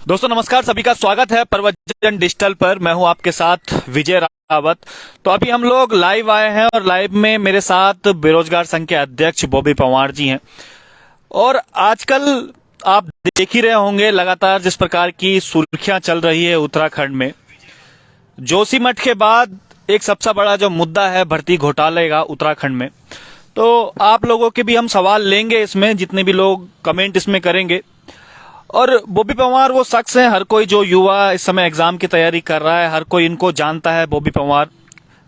दोस्तों नमस्कार, सभी का स्वागत है प्रवचन डिजिटल पर। मैं हूं आपके साथ विजय रावत। तो अभी हम लोग लाइव आए हैं और लाइव में मेरे साथ बेरोजगार संघ के अध्यक्ष बॉबी पंवार जी हैं। और आजकल आप देख ही रहे होंगे लगातार जिस प्रकार की सुर्खियां चल रही है उत्तराखंड में। जोशीमठ के बाद एक सबसे बड़ा जो मुद्दा है भर्ती घोटाले का उत्तराखंड में। तो आप लोगों के भी हम सवाल लेंगे इसमें, जितने भी लोग कमेंट इसमें करेंगे। और बॉबी पंवार वो शख्स हैं, हर कोई जो युवा इस समय एग्जाम की तैयारी कर रहा है हर कोई इनको जानता है। बॉबी पंवार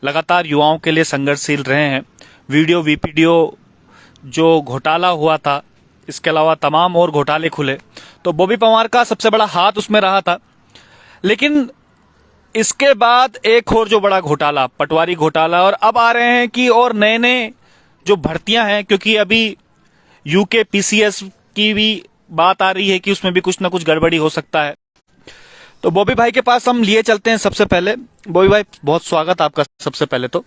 लगातार युवाओं के लिए संघर्षशील रहे हैं। वीडियो वीपीडियो जो घोटाला हुआ था, इसके अलावा तमाम और घोटाले खुले, तो बॉबी पंवार का सबसे बड़ा हाथ उसमें रहा था। लेकिन इसके बाद एक और जो बड़ा घोटाला, पटवारी घोटाला, और अब आ रहे हैं कि और नए नए जो भर्तियां हैं, क्योंकि अभी यूके पीसीएस की भी बात आ रही है कि उसमें भी कुछ ना कुछ गड़बड़ी हो सकता है। तो बॉबी भाई के पास हम लिए चलते हैं। सबसे पहले बॉबी भाई, बहुत स्वागत आपका। सबसे पहले तो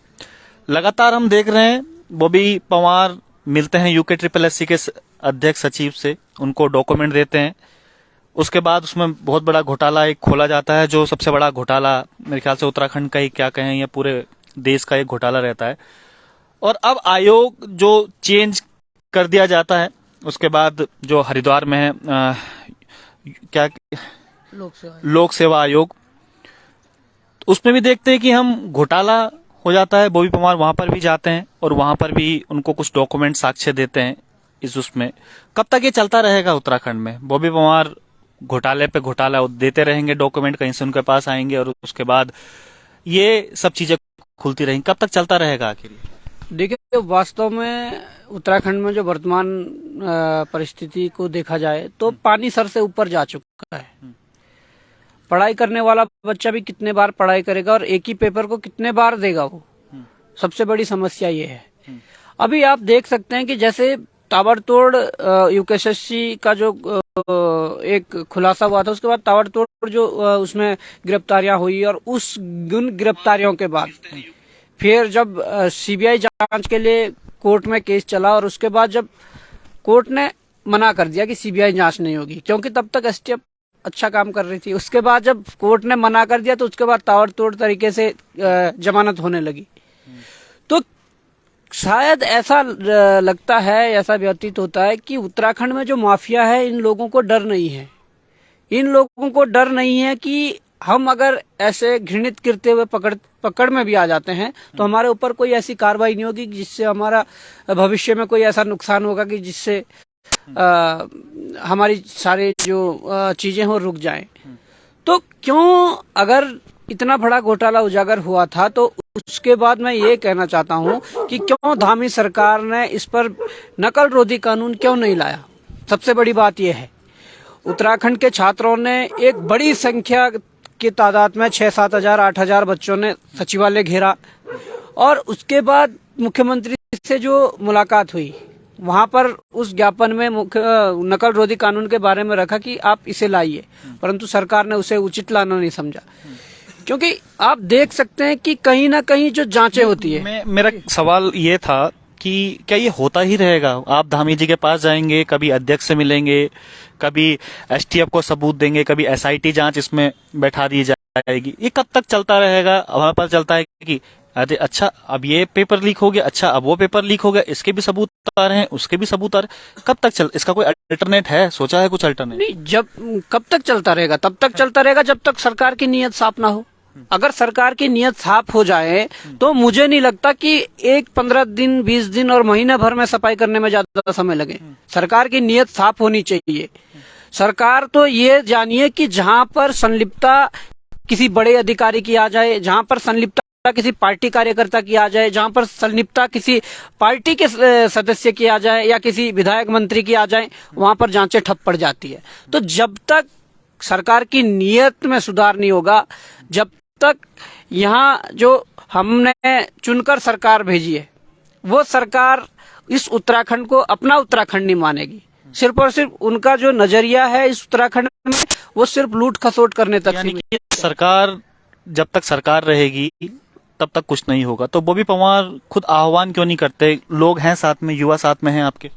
लगातार हम देख रहे हैं बॉबी पंवार मिलते हैं यूके SSS के अध्यक्ष सचिव से, उनको डॉक्यूमेंट देते हैं। उसके बाद उसमें बहुत बड़ा घोटाला एक खोला जाता है, जो सबसे बड़ा घोटाला मेरे ख्याल से उत्तराखंड का ही क्या कहें या पूरे देश का एक घोटाला रहता है। और अब आयोग जो चेंज कर दिया जाता है, उसके बाद जो हरिद्वार में है क्या लोक सेवा आयोग, उसमें भी देखते हैं कि हम घोटाला हो जाता है। बॉबी पंवार वहां पर भी जाते हैं और वहां पर भी उनको कुछ डॉक्यूमेंट साक्ष्य देते हैं। उसमें कब तक ये चलता रहेगा उत्तराखंड में? बॉबी पंवार घोटाले पे घोटाला देते रहेंगे, डॉक्यूमेंट कहीं से उनके पास आएंगे और उसके बाद ये सब चीजें खुलती रहेंगी। कब तक चलता रहेगा आखिर? देखिए, वास्तव में उत्तराखंड में जो वर्तमान परिस्थिति को देखा जाए तो पानी सर से ऊपर जा चुका है। पढ़ाई करने वाला बच्चा भी कितने बार पढ़ाई करेगा और एक ही पेपर को कितने बार देगा, वो सबसे बड़ी समस्या ये है। अभी आप देख सकते हैं कि जैसे ताबड़तोड़ यूकेएसएससी का जो एक खुलासा हुआ था, उसके बाद ताबड़तोड़ जो उसमें गिरफ्तारियां हुई, और उस गिरफ्तारियों के बाद फिर जब सीबीआई जांच के लिए कोर्ट में केस चला, और उसके बाद जब कोर्ट ने मना कर दिया कि सीबीआई जांच नहीं होगी, क्योंकि तब तक एसटीएफ अच्छा काम कर रही थी। उसके बाद जब कोर्ट ने मना कर दिया तो उसके बाद ताबड़तोड़ तरीके से जमानत होने लगी। तो शायद ऐसा लगता है, ऐसा व्यतीत होता है कि उत्तराखंड में जो माफिया है, इन लोगों को डर नहीं है। इन लोगों को डर नहीं है कि हम अगर ऐसे घृणित करते हुए पकड़ में भी आ जाते हैं तो हमारे ऊपर कोई ऐसी कार्रवाई नहीं होगी जिससे हमारा भविष्य में कोई ऐसा नुकसान होगा कि जिससे हमारी सारी जो चीजें हो रुक जाएं। तो क्यों, अगर इतना बड़ा घोटाला उजागर हुआ था, तो उसके बाद मैं ये कहना चाहता हूं कि क्यों धामी सरकार ने इस पर नकल रोधी कानून क्यों नहीं लाया। सबसे बड़ी बात यह है, उत्तराखंड के छात्रों ने एक बड़ी संख्या की तादाद में 6-7 हजार 8 हजार बच्चों ने सचिवालय घेरा, और उसके बाद मुख्यमंत्री से जो मुलाकात हुई, वहां पर उस ज्ञापन में नकल रोधी कानून के बारे में रखा कि आप इसे लाइए, परंतु सरकार ने उसे उचित लाना नहीं समझा। क्योंकि आप देख सकते हैं कि कहीं ना कहीं जो जांचें होती है। मेरा सवाल ये था कि क्या ये होता ही रहेगा? आप धामी जी के पास जाएंगे, कभी अध्यक्ष से मिलेंगे, कभी एसटीएफ को सबूत देंगे, कभी एसआईटी जांच इसमें बैठा दी जाएगी। ये कब तक चलता रहेगा? हमारे पास चलता है कि अरे अच्छा अब ये पेपर लीक हो गया, अच्छा अब वो पेपर लीक हो गया, इसके भी सबूत आ रहे हैं, उसके भी सबूत आ रहे हैं। कब तक इसका कोई अल्टरनेट है? सोचा है कुछ अल्टरनेट? नहीं, कब तक चलता रहेगा? तब तक चलता रहेगा जब तक सरकार की नीयत साफ ना हो। अगर सरकार की नीयत साफ हो जाए तो मुझे नहीं लगता कि 15 दिन 20 दिन और महीने भर में सफाई करने में ज्यादा समय लगे। सरकार की नीयत साफ होनी चाहिए। सरकार तो ये जानिए कि जहां पर संलिप्तता किसी बड़े अधिकारी की आ जाए, जहां पर संलिप्तता किसी पार्टी कार्यकर्ता की आ जाए, जहां पर संलिप्तता किसी पार्टी के सदस्य की आ जाए या किसी विधायक मंत्री की आ जाए, वहां पर जांचें ठप पड़ जाती है। तो जब तक सरकार की नीयत में सुधार नहीं होगा, जब तक यहाँ जो हमने चुनकर सरकार भेजी है, वो सरकार इस उत्तराखंड को अपना उत्तराखंड नहीं मानेगी। सिर्फ और सिर्फ उनका जो नजरिया है इस उत्तराखंड में, वो सिर्फ लूट खसोट करने तक सीमित है। सरकार जब तक सरकार रहेगी तब तक कुछ नहीं होगा। तो बॉबी पंवार खुद आह्वान क्यों नहीं करते? लोग हैं साथ में, युवा साथ में हैं आपके।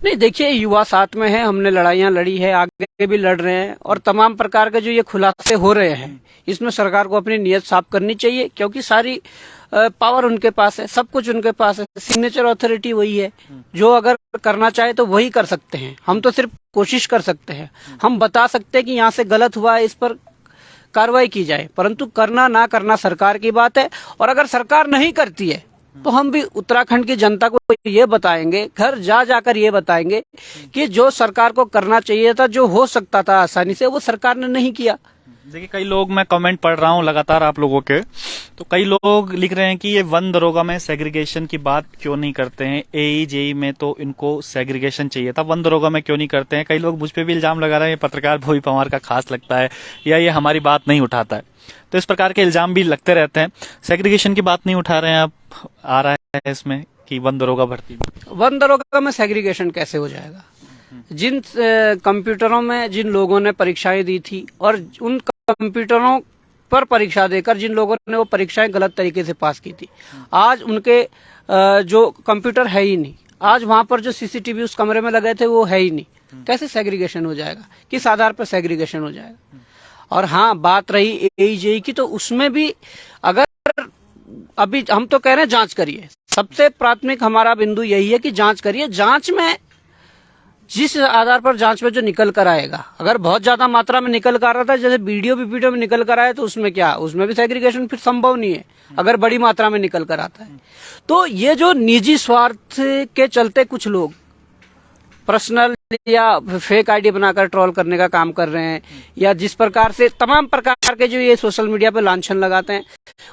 नहीं, देखिए, युवा साथ में है, हमने लड़ाइयां लड़ी है, आगे भी लड़ रहे हैं, और तमाम प्रकार के जो ये खुलासे हो रहे हैं, इसमें सरकार को अपनी नीयत साफ करनी चाहिए, क्योंकि सारी पावर उनके पास है, सब कुछ उनके पास है, सिग्नेचर अथॉरिटी वही है, जो अगर करना चाहे तो वही कर सकते हैं। हम तो सिर्फ कोशिश कर सकते हैं, हम बता सकते हैं कि यहाँ से गलत हुआ है, इस पर कार्रवाई की जाए, परंतु करना ना करना सरकार की बात है। और अगर सरकार नहीं करती है तो हम भी उत्तराखंड की जनता को ये बताएंगे, घर जा जाकर ये बताएंगे कि जो सरकार को करना चाहिए था, जो हो सकता था आसानी से, वो सरकार ने नहीं किया। देखिए, कई लोग, मैं कमेंट पढ़ रहा हूँ लगातार आप लोगों के, तो कई लोग लिख रहे हैं कि ये वन दरोगा में सेग्रीगेशन की बात क्यों नहीं करते हैं, एई जेई में तो इनको सेग्रीगेशन चाहिए था, वन दरोगा में क्यों नहीं करते हैं। कई लोग मुझ पे भी इल्जाम लगा रहे हैं, ये पत्रकार बॉबी पंवार का खास लगता है या ये हमारी बात नहीं उठाता है, तो इस प्रकार के इल्जाम भी लगते रहते हैं। सेग्रीगेशन की बात नहीं उठा रहे हैं आप, आ रहा है इसमें कि वन दरोगा भर्ती, वन दरोगा में सेग्रीगेशन कैसे हो जाएगा? जिन कंप्यूटरों में जिन लोगों ने परीक्षाएं दी थी और उन कंप्यूटरों पर परीक्षा देकर जिन लोगों ने वो परीक्षाएं गलत तरीके से पास की थी, आज उनके जो कंप्यूटर है ही नहीं, आज वहां पर जो सीसीटीवी उस कमरे में लगे थे वो है ही नहीं, कैसे सेग्रीगेशन हो जाएगा? किस आधार पर सेग्रीगेशन हो जाएगा? और हाँ, बात रही एईजेई की, तो उसमें भी अगर अभी हम तो कह रहे हैं जांच करिए, सबसे प्राथमिक हमारा बिंदु यही है कि जांच करिए। जांच में जिस आधार पर जांच में जो निकल कर आएगा, अगर बहुत ज्यादा मात्रा में निकल कर आ रहा था, जैसे वीडियो में निकल कर आया, तो उसमें क्या, उसमें भी सेग्रीगेशन फिर संभव नहीं है अगर बड़ी मात्रा में निकल कर आता है। तो ये जो निजी स्वार्थ के चलते कुछ लोग पर्सनल या फेक आईडी बनाकर ट्रोल करने का काम कर रहे हैं, या जिस प्रकार से तमाम प्रकार के जो ये सोशल मीडिया पे लांछन लगाते हैं,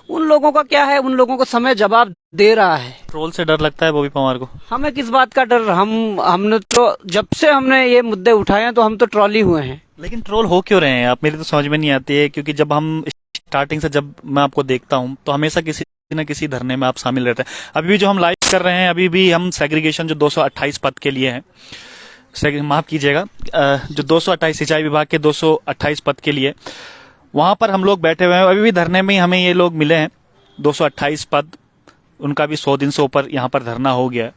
उन लोगों का क्या है, उन लोगों को समय जवाब दे रहा है। ट्रोल से डर लगता है बॉबी पंवार को? हमें किस बात का डर? हमने तो जब से हमने ये मुद्दे उठाए हैं तो हम तो ट्रोल ही हुए हैं। लेकिन ट्रोल हो क्यों रहे हैं आप, मेरी तो समझ में नहीं आती है, क्योंकि जब हम स्टार्टिंग से, जब मैं आपको देखता हूँ तो हमेशा किसी न किसी धरने में आप शामिल रहते हैं। अभी भी जो हम लाइव कर रहे हैं, अभी भी हम सेग्रीगेशन जो 228 पद के लिए है, माफ कीजिएगा, जो 228 सिंचाई विभाग के 228 पद के लिए, वहां पर हम लोग बैठे हुए हैं। अभी भी धरने में ही हमें ये लोग मिले हैं, 228 पद, उनका भी 100 दिन से ऊपर यहाँ पर धरना हो गया है,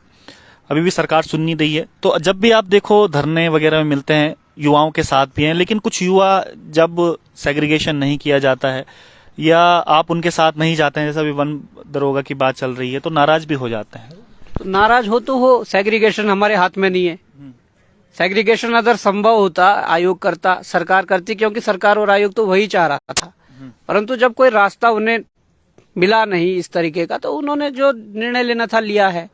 अभी भी सरकार सुन नहीं रही है। तो जब भी आप देखो धरने वगैरह में मिलते हैं, युवाओं के साथ भी हैं, लेकिन कुछ युवा जब सेग्रीगेशन नहीं किया जाता है या आप उनके साथ नहीं जाते हैं, जैसा अभी वन दरोगा की बात चल रही है, तो नाराज भी हो जाते हैं। तो नाराज हो तो हो, सेग्रीगेशन हमारे हाथ में नहीं है। सेग्रीगेशन अगर संभव होता, आयोग करता, सरकार करती, क्योंकि सरकार और आयोग तो वही चाह रहा था, परंतु जब कोई रास्ता उन्हें मिला नहीं इस तरीके का, तो उन्होंने जो निर्णय लेना था लिया है।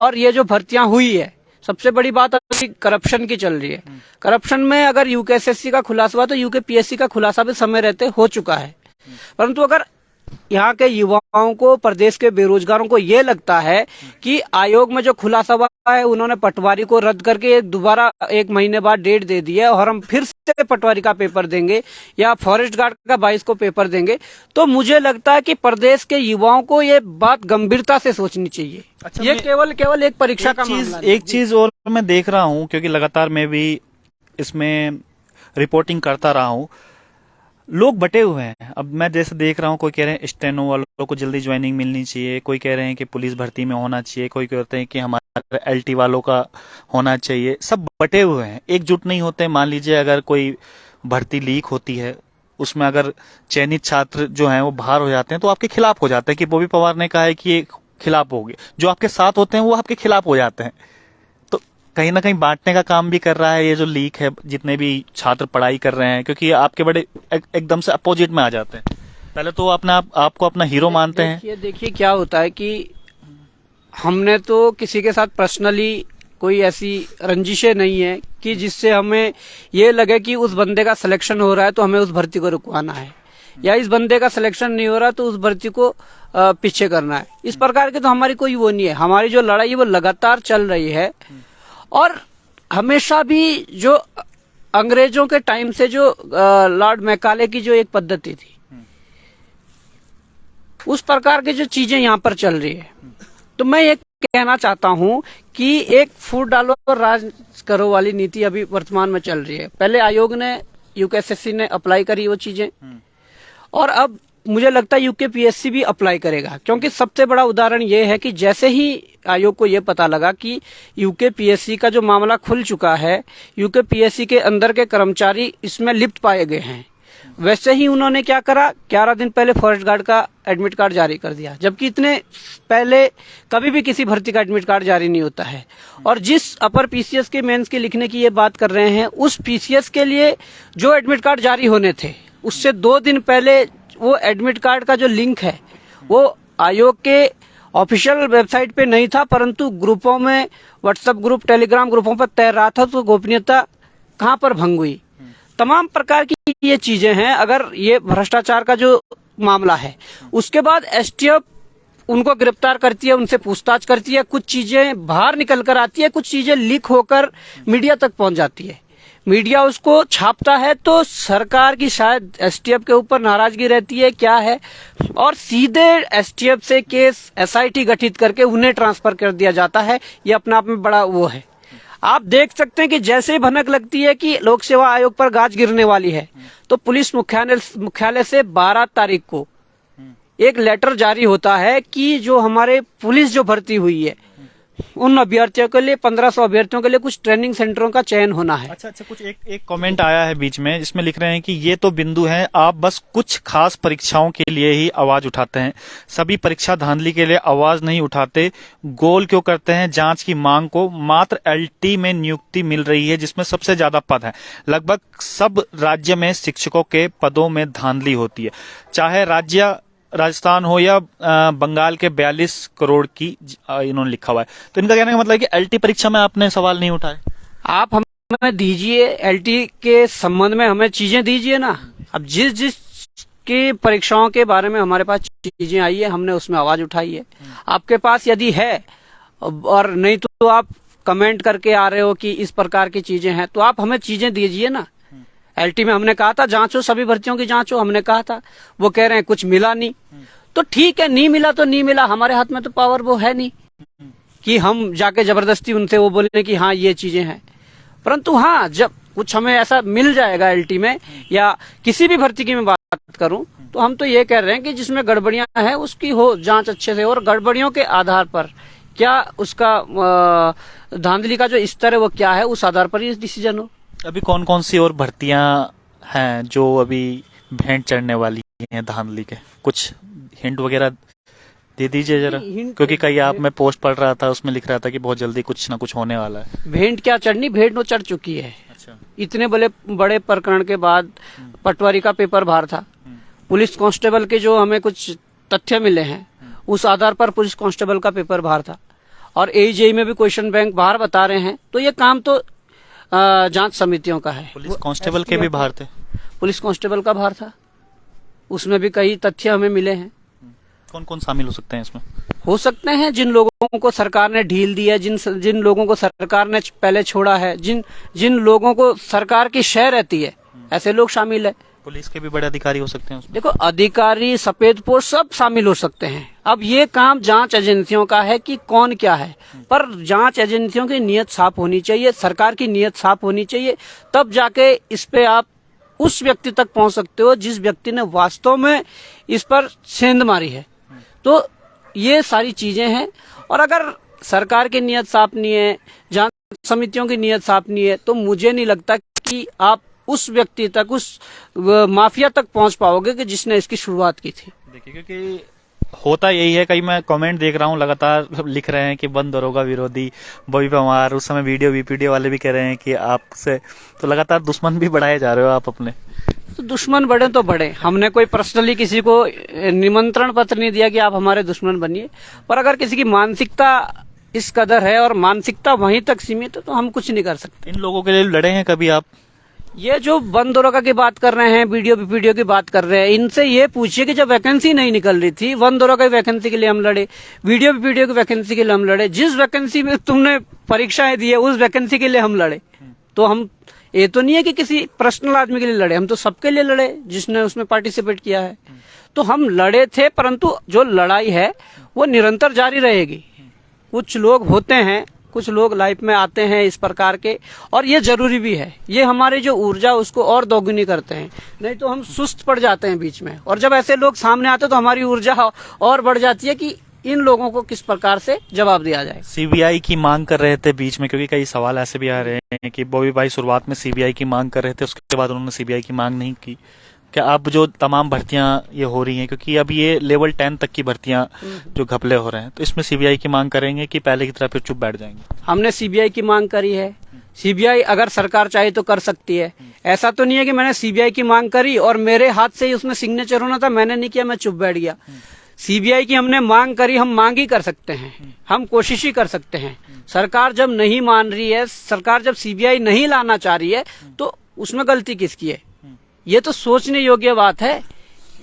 और ये जो भर्तियां हुई है, सबसे बड़ी बात अभी करप्शन की चल रही है। करप्शन में अगर यूकेएसएससी का खुलासा हुआ तो यूकेपीएससी का खुलासा भी समय रहते हो चुका है, परंतु अगर यहाँ के युवाओं को, प्रदेश के बेरोजगारों को ये लगता है कि आयोग में जो खुलासा हुआ है, उन्होंने पटवारी को रद्द करके दोबारा 1 महीने बाद डेट दे दी है और हम फिर से पटवारी का पेपर देंगे या फॉरेस्ट गार्ड का 22 को पेपर देंगे, तो मुझे लगता है कि प्रदेश के युवाओं को ये बात गंभीरता से सोचनी चाहिए। अच्छा, ये केवल एक परीक्षा का मामला नहीं। एक चीज और मैं देख रहा हूँ, क्योंकि लगातार मैं भी इसमें रिपोर्टिंग करता रहा हूँ, लोग बटे हुए हैं। अब मैं जैसे देख रहा हूँ, कोई कह रहे हैं स्टेनो वालों को जल्दी ज्वाइनिंग मिलनी चाहिए, कोई कह रहे हैं कि पुलिस भर्ती में होना चाहिए, कोई कहते हैं कि हमारे एलटी वालों का होना चाहिए। सब बटे हुए हैं, एकजुट नहीं होते। मान लीजिए अगर कोई भर्ती लीक होती है, उसमें अगर चयनित छात्र जो हैं वो बाहर हो जाते हैं, तो आपके खिलाफ हो जाते हैं, कि बॉबी पंवार ने कहा है कि ये खिलाफ होगी। जो आपके साथ होते हैं वो आपके खिलाफ हो जाते हैं। तो कहीं ना कहीं बांटने का काम भी कर रहा है ये जो लीक है, जितने भी छात्र पढ़ाई कर रहे हैं, क्योंकि आपके बड़े एकदम से अपोजिट में आ जाते हैं। पहले तो आपको अपना हीरो मानते हैं। देखिए क्या होता है कि हमने तो किसी के साथ पर्सनली कोई ऐसी रंजिशें नहीं है कि जिससे हमें ये लगे कि उस बंदे का सिलेक्शन हो रहा है तो हमें उस भर्ती को रुकवाना है, या इस बंदे का सिलेक्शन नहीं हो रहा तो उस भर्ती को पीछे करना है। इस प्रकार की तो हमारी कोई वो नहीं है। हमारी जो लड़ाई है वो लगातार चल रही है, और हमेशा भी जो अंग्रेजों के टाइम से जो लॉर्ड मैकाले की जो एक पद्धति थी, उस प्रकार की जो चीजें यहाँ पर चल रही है। तो मैं ये कहना चाहता हूँ कि एक फूट डालो और राज करो वाली नीति अभी वर्तमान में चल रही है। पहले आयोग ने, यूकेएसएससी ने अप्लाई करी वो चीजें, और अब मुझे लगता है यूकेपीएससी भी अप्लाई करेगा, क्योंकि सबसे बड़ा उदाहरण ये है कि जैसे ही आयोग को ये पता लगा कि यूकेपीएससी का जो मामला खुल चुका है, यूकेपीएससी के अंदर के कर्मचारी इसमें लिप्त पाए गए हैं, वैसे ही उन्होंने क्या करा, 11 दिन पहले फॉरेस्ट गार्ड का एडमिट कार्ड जारी कर दिया, जबकि इतने पहले कभी भी किसी भर्ती का एडमिट कार्ड जारी नहीं होता है। और जिस अपर पीसीएस के मेंस के लिखने की ये बात कर रहे हैं, उस पीसीएस के लिए जो एडमिट कार्ड जारी होने थे, उससे 2 दिन पहले वो एडमिट कार्ड का जो लिंक है वो आयोग के ऑफिशियल वेबसाइट पे नहीं था, परंतु ग्रुपों में, व्हाट्सएप ग्रुप, टेलीग्राम ग्रुपों पर तैर रहा था। तो गोपनीयता कहाँ पर भंग हुई? तमाम प्रकार की ये चीजें हैं। अगर ये भ्रष्टाचार का जो मामला है, उसके बाद एसटीएफ उनको गिरफ्तार करती है, उनसे पूछताछ करती है, कुछ चीजें बाहर निकल कर आती है, कुछ चीजें लीक होकर मीडिया तक पहुंच जाती है, मीडिया उसको छापता है, तो सरकार की शायद एसटीएफ के ऊपर नाराजगी रहती है, क्या है, और सीधे एसटीएफ से केस एसआईटी गठित करके उन्हें ट्रांसफर कर दिया जाता है। ये अपने आप में बड़ा वो है। आप देख सकते हैं कि जैसे ही भनक लगती है कि लोक सेवा आयोग पर गाज गिरने वाली है, तो पुलिस मुख्यालय से 12 तारीख को एक लेटर जारी होता है कि जो हमारे पुलिस जो भर्ती हुई है, उन अभ्यर्थियों के लिए, 1500 अभ्यर्थियों के लिए कुछ ट्रेनिंग सेंटरों का चयन होना है। अच्छा, कुछ एक कमेंट आया है बीच में, जिसमें लिख रहे हैं कि ये तो बिंदु है, आप बस कुछ खास परीक्षाओं के लिए ही आवाज उठाते हैं, सभी परीक्षा धांधली के लिए आवाज नहीं उठाते। गोल क्यों करते हैं जांच की मांग को? मात्र एलटी में नियुक्ति मिल रही है, जिसमें सबसे ज्यादा पद है। लगभग सब राज्य में शिक्षकों के पदों में धांधली होती है, चाहे राजस्थान हो या बंगाल के 42 करोड़ की, इन्होंने लिखा हुआ है। तो इनका कहने का मतलब है कि एलटी परीक्षा में आपने सवाल नहीं उठाए। आप हमें दीजिए एलटी के संबंध में, हमें चीजें दीजिए ना। अब जिस की परीक्षाओं के बारे में हमारे पास चीजें आई है, हमने उसमें आवाज उठाई है। आपके पास यदि है, और नहीं तो आप कमेंट करके आ रहे हो कि इस प्रकार की चीजें हैं, तो आप हमें चीजें दीजिए ना। एलटी में हमने कहा था जांचो, सभी भर्तियों की जांचो, हमने कहा था, वो कह रहे हैं कुछ मिला नहीं। तो ठीक है, नहीं मिला तो नहीं मिला, हमारे हाथ में तो पावर वो है नहीं कि हम जाके जबरदस्ती उनसे वो बोले कि हाँ ये चीजें हैं। परंतु हाँ, जब कुछ हमें ऐसा मिल जाएगा एलटी में या किसी भी भर्ती की मैं बात करूं, तो हम तो ये कह रहे हैं कि जिसमें गड़बड़ियां हैं उसकी हो जांच अच्छे से, और गड़बड़ियों के आधार पर क्या उसका धांधली का जो स्तर है वो क्या है, उस आधार पर ही डिसीजन हो। अभी कौन कौन सी और भर्तियां हैं जो अभी भेंट चढ़ने वाली हैं धांधली के? कुछ हिंट वगैरह दे दीजिए जरा, क्योंकि कई आप मैं पोस्ट पढ़ रहा था, उसमें लिख रहा था कि बहुत जल्दी कुछ ना कुछ होने वाला है। भेंट क्या चढ़नी, भेंट वो चढ़ चुकी है। अच्छा। इतने बड़े प्रकरण के बाद पटवारी का पेपर बाहर था, पुलिस कांस्टेबल के जो हमें कुछ तथ्य मिले हैं, उस आधार पर पुलिस कांस्टेबल का पेपर बाहर था, और एजेई में भी क्वेश्चन बैंक बाहर बता रहे हैं। तो ये काम तो जांच समितियों का है। पुलिस कांस्टेबल के भी बाहर थे? पुलिस कांस्टेबल का बाहर था, उसमें भी कई तथ्य हमें मिले हैं। कौन कौन शामिल हो सकते हैं इसमें? हो सकते हैं जिन लोगों को सरकार ने ढील दी है, जिन लोगों को सरकार ने पहले छोड़ा है, जिन लोगों को सरकार की शय रहती है, ऐसे लोग शामिल है। पुलिस के भी बड़े अधिकारी हो सकते हैं उसमें? देखो, अधिकारी, सफेद पोस्ट सब शामिल हो सकते हैं। अब ये काम जांच एजेंसियों का है कि कौन क्या है, पर जांच एजेंसियों की नीयत साफ होनी चाहिए, सरकार की नीयत साफ होनी चाहिए, तब जाके इस पे आप उस व्यक्ति तक पहुंच सकते हो जिस व्यक्ति ने वास्तव में इस पर सेंध मारी है। तो ये सारी चीजें हैं, और अगर सरकार की नीयत साफ नहीं है, जांच समितियों की नीयत साफ नहीं है, तो मुझे नहीं लगता कि आप उस व्यक्ति तक, उस माफिया तक पहुंच पाओगे कि जिसने इसकी शुरुआत की थी। देखिए, क्योंकि होता यही है, कई मैं कमेंट देख रहा हूँ लगातार लिख रहे हैं कि बंद दरोगा विरोधी बॉबी पवार, उस समय वीडियो वाले भी कह रहे हैं कि आपसे तो लगातार दुश्मन भी बढ़ाए जा रहे हो आप अपने। तो दुश्मन बढ़े तो बढ़े, हमने कोई पर्सनली किसी को निमंत्रण पत्र नहीं दिया कि आप हमारे दुश्मन बनिए, पर अगर किसी की मानसिकता इस कदर है और मानसिकता वहीं तक सीमित है, तो हम कुछ नहीं कर सकते। इन लोगों के लिए लड़े हैं कभी आप? ये जो बंद दरोगा की बात कर रहे हैं, वीडियो की बात कर रहे हैं, इनसे ये पूछिए कि जब वैकेंसी नहीं निकल रही थी, बंद दरोगा की वैकेंसी के लिए हम लड़े, वीडियो की वैकेंसी के लिए हम लड़े, जिस वैकेंसी में तुमने परीक्षाएं दी है उस वैकेंसी के लिए हम लड़े। तो हम, ये तो नहीं है कि किसी पर्सनल आदमी के लिए लड़े, हम तो सबके लिए लड़े जिसने उसमें पार्टिसिपेट किया है। तो हम लड़े थे, परंतु जो लड़ाई है वो निरंतर जारी रहेगी। कुछ लोग होते हैं कुछ लोग लाइफ में आते हैं इस प्रकार के, और ये जरूरी भी है। ये हमारी जो ऊर्जा उसको और दोगुनी करते हैं, नहीं तो हम सुस्त पड़ जाते हैं बीच में। और जब ऐसे लोग सामने आते हैं तो हमारी ऊर्जा और बढ़ जाती है कि इन लोगों को किस प्रकार से जवाब दिया जाए। सीबीआई की मांग कर रहे थे बीच में, क्योंकि कई सवाल ऐसे भी आ रहे हैं कि बॉबी भाई शुरुआत में सीबीआई की मांग कर रहे थे, उसके बाद उन्होंने सीबीआई की मांग नहीं की। क्या अब जो तमाम भर्तियां ये हो रही हैं, क्योंकि अब ये लेवल 10 तक की भर्तियां जो घपले हो रहे हैं, तो इसमें सीबीआई की मांग करेंगे कि पहले की तरह फिर चुप बैठ जाएंगे? हमने सीबीआई की मांग करी है। सीबीआई अगर सरकार चाहे तो कर सकती है। ऐसा तो नहीं है कि मैंने सीबीआई की मांग करी और मेरे हाथ से ही उसमें सिग्नेचर होना था, मैंने नहीं किया, मैं चुप बैठ गया। सीबीआई की हमने मांग करी, हम मांग ही कर सकते हैं, हम कोशिश ही कर सकते हैं। सरकार जब नहीं मान रही है, सरकार जब सीबीआई नहीं लाना चाह रही है, तो उसमें गलती किसकी है? ये तो सोचने योग्य बात है।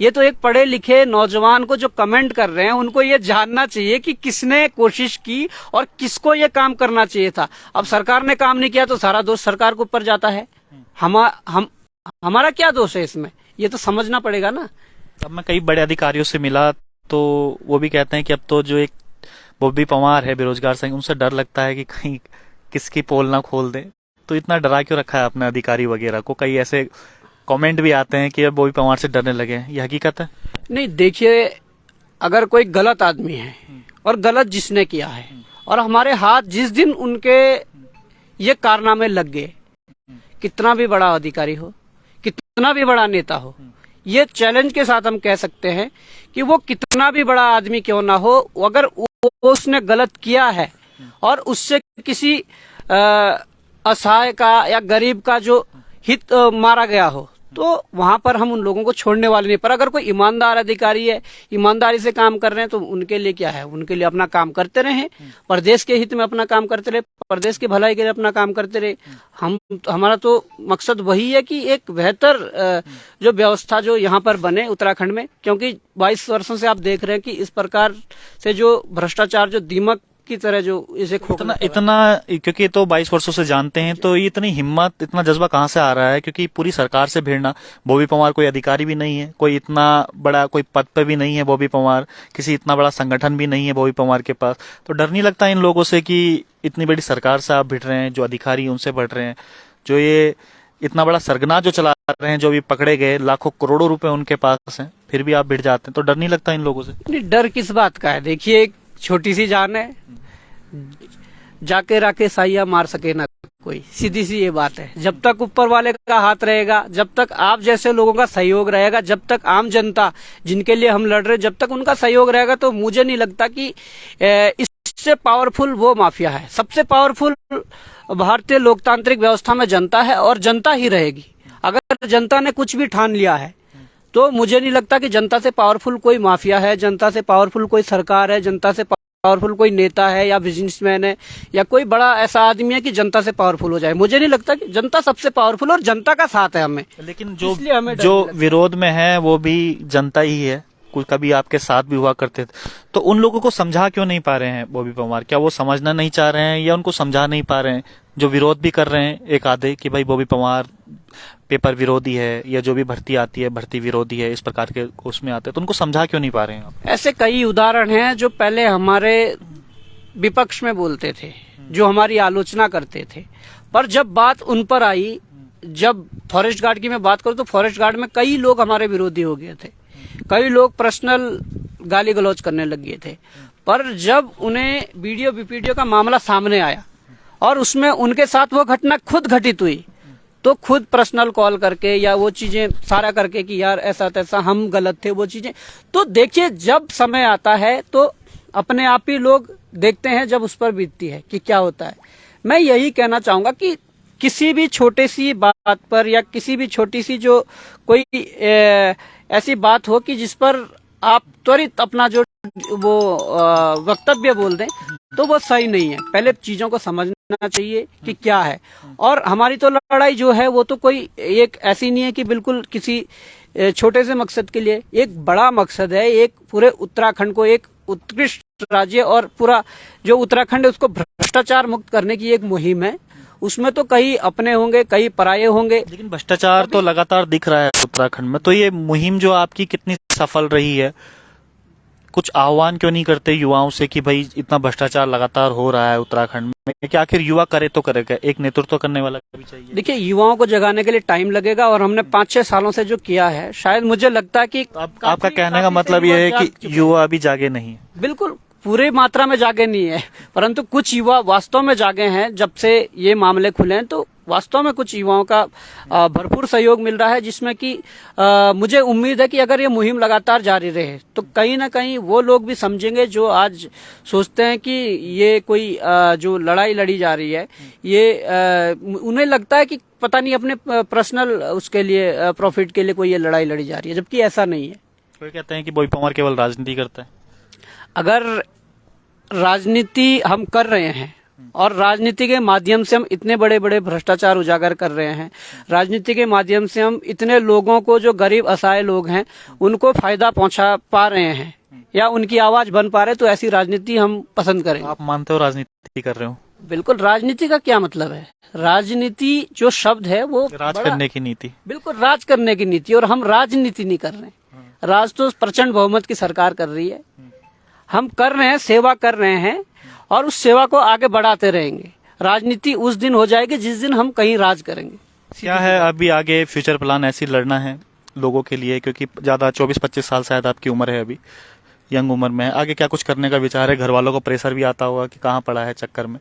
ये तो एक पढ़े लिखे नौजवान को जो कमेंट कर रहे हैं उनको ये जानना चाहिए कि किसने कोशिश की और किसको ये काम करना चाहिए था। अब सरकार ने काम नहीं किया तो सारा दोष सरकार के ऊपर जाता है। हमारा क्या दोष है इसमें? ये तो समझना पड़ेगा ना। अब मैं कई बड़े अधिकारियों से मिला तो वो भी कहते हैं कि अब तो जो एक बॉबी पंवार है बेरोजगार संघ, उनसे डर लगता है कि कहीं किसकी पोल ना खोल दे। तो इतना डरा क्यों रखा है अपने अधिकारी वगैरह को? कई ऐसे कमेंट भी आते हैं कि अब बॉबी पंवार से डरने लगे हैं, ये हकीकत है? नहीं, देखिए, अगर कोई गलत आदमी है और गलत जिसने किया है और हमारे हाथ जिस दिन उनके ये कारनामे लग गए, कितना भी बड़ा अधिकारी हो, कितना भी बड़ा नेता हो, ये चैलेंज के साथ हम कह सकते हैं कि वो कितना भी बड़ा आदमी क्यों ना हो, अगर उसने गलत किया है और उससे किसी असहाय का या गरीब का जो हित मारा गया हो, तो वहां पर हम उन लोगों को छोड़ने वाले नहीं। पर अगर कोई ईमानदार अधिकारी है, ईमानदारी से काम कर रहे हैं, तो उनके लिए क्या है? उनके लिए अपना काम करते रहे, प्रदेश के हित में अपना काम करते रहे, प्रदेश की भलाई के लिए अपना काम करते रहे। हमारा तो मकसद वही है कि एक बेहतर जो व्यवस्था जो यहाँ पर बने उत्तराखंड में, क्योंकि 22 वर्षों से आप देख रहे हैं कि इस प्रकार से जो भ्रष्टाचार जो दीमक की तरह जो इसे इतना क्योंकि तो 22 वर्षों से जानते हैं, तो ये इतनी हिम्मत, इतना जज्बा कहाँ से आ रहा है? क्योंकि पूरी सरकार से भिड़ना। बॉबी पंवार कोई अधिकारी भी नहीं है, कोई इतना बड़ा कोई पद पे भी नहीं है बॉबी पंवार, किसी इतना बड़ा संगठन भी नहीं है बॉबी पंवार के पास। तो डर नहीं लगता इन लोगों से कि इतनी बड़ी सरकार से आप भिड़ रहे हैं, जो अधिकारी उनसे बढ़ रहे हैं, जो ये इतना बड़ा सरगना जो चला रहे हैं, जो भी पकड़े गए, लाखों करोड़ों रुपए उनके पास हैं, फिर भी आप भिड़ जाते हैं? तो डर नहीं लगता इन लोगों से? नहीं, डर किस बात का है? देखिए, एक छोटी सी जान है, जाके राके साइया मार सके ना कोई, सीधी सी ये बात है। जब तक ऊपर वाले का हाथ रहेगा, जब तक आप जैसे लोगों का सहयोग रहेगा, जब तक आम जनता जिनके लिए हम लड़ रहे, जब तक उनका सहयोग रहेगा, तो मुझे नहीं लगता कि इससे पावरफुल वो माफिया है। सबसे पावरफुल भारतीय लोकतांत्रिक व्यवस्था में जनता है और जनता ही रहेगी। अगर जनता ने कुछ भी ठान लिया है, तो मुझे नहीं लगता कि जनता से पावरफुल कोई माफिया है, जनता से पावरफुल कोई सरकार है, जनता से पावरफुल कोई नेता है या बिजनेसमैन है या कोई बड़ा ऐसा आदमी है कि जनता से पावरफुल हो जाए। मुझे नहीं लगता कि जनता सबसे पावरफुल, और जनता का साथ है हमें। लेकिन जो विरोध में है वो भी जनता ही है, कुछ कभी आपके साथ भी हुआ करते थे। तो उन लोगों को समझा क्यों नहीं पा रहे हैं बॉबी पंवार? क्या वो समझना नहीं चाह रहे हैं या उनको समझा नहीं पा रहे हैं? जो विरोध भी कर रहे हैं एक आधे कि भाई बॉबी पंवार पेपर विरोधी है, या जो भी भर्ती आती है भर्ती विरोधी है, इस प्रकार के उसमें आते हैं, तो उनको समझा क्यों नहीं पा रहे हैं आप? ऐसे कई उदाहरण हैं जो पहले हमारे विपक्ष में बोलते थे, जो हमारी आलोचना करते थे, पर जब बात उन पर आई, जब फॉरेस्ट गार्ड की मैं बात करूं तो फॉरेस्ट गार्ड में कई लोग हमारे विरोधी हो गए थे, कई लोग पर्सनल गाली गलौज करने लग गए थे। पर जब उन्हें वीडियो वीडियो का मामला सामने आया और उसमें उनके साथ वो घटना खुद घटित हुई, तो खुद पर्सनल कॉल करके या वो चीजें सारा करके कि यार ऐसा तैसा हम गलत थे, वो चीजें। तो देखिए, जब समय आता है तो अपने आप ही लोग देखते हैं जब उस पर बीतती है कि क्या होता है। मैं यही कहना चाहूंगा कि किसी भी छोटी सी बात पर या किसी भी छोटी सी जो कोई ऐसी बात हो कि जिस पर आप त्वरित अपना जो वो वक्तव्य बोल दें, तो वो सही नहीं है। पहले चीजों को समझना चाहिए कि क्या है। और हमारी तो लड़ाई जो है वो तो कोई एक ऐसी नहीं है कि बिल्कुल किसी छोटे से मकसद के लिए, एक बड़ा मकसद है। एक पूरे उत्तराखंड को एक उत्कृष्ट राज्य और पूरा जो उत्तराखंड है उसको भ्रष्टाचार मुक्त करने की एक मुहिम है। उसमें तो कई अपने होंगे, कई पराये होंगे, लेकिन भ्रष्टाचार तो लगातार दिख रहा है उत्तराखंड में। तो ये मुहिम जो आपकी कितनी सफल रही है? कुछ आह्वान क्यों नहीं करते युवाओं से कि भाई इतना भ्रष्टाचार लगातार हो रहा है उत्तराखंड में, कि आखिर युवा करे तो करे क्या, एक नेतृत्व करने वाला भी चाहिए। देखिए, युवाओं को जगाने के लिए टाइम लगेगा और हमने 5-6 सालों से जो किया है, शायद मुझे लगता है कि आपका कहने का मतलब ये है कि युवा अभी जागे नहीं है। बिल्कुल पूरी मात्रा में जागे नहीं है, परंतु कुछ युवा वास्तव में जागे हैं। जब से ये मामले खुले हैं तो वास्तव में कुछ युवाओं का भरपूर सहयोग मिल रहा है, जिसमें कि मुझे उम्मीद है कि अगर ये मुहिम लगातार जारी रहे तो कहीं ना कहीं वो लोग भी समझेंगे जो आज सोचते हैं कि ये कोई जो लड़ाई लड़ी जा रही है, ये उन्हें लगता है कि पता नहीं अपने पर्सनल उसके लिए प्रॉफिट के लिए कोई ये लड़ाई लड़ी जा रही है, जबकि ऐसा नहीं है। कोई कहते हैं कि बॉबी पवार केवल राजनीति करता है। अगर राजनीति हम कर रहे हैं और राजनीति के माध्यम से हम इतने बड़े बड़े भ्रष्टाचार उजागर कर रहे हैं, राजनीति के माध्यम से हम इतने लोगों को, जो गरीब असहाय लोग हैं, उनको फायदा पहुंचा पा रहे हैं या उनकी आवाज बन पा रहे, तो ऐसी राजनीति हम पसंद करेंगे। आप मानते हो राजनीति कर रहे हो? बिल्कुल। राजनीति का क्या मतलब है? राजनीति जो शब्द है वो राज करने की नीति। बिल्कुल, राज करने की नीति, और हम राजनीति नहीं कर रहे हैं। राज तो प्रचंड बहुमत की सरकार कर रही है, हम कर रहे हैं, सेवा कर रहे हैं और उस सेवा को आगे बढ़ाते रहेंगे। राजनीति उस दिन हो जाएगी जिस दिन हम कहीं राज करेंगे। क्या है अभी आगे फ्यूचर प्लान? ऐसी लड़ना है लोगों के लिए, क्योंकि ज्यादा 24-25 साल शायद आपकी उम्र है, अभी यंग उम्र में है। आगे क्या कुछ करने का विचार है? घर वालों को प्रेशर भी आता होगा कि कहाँ पड़ा है चक्कर में,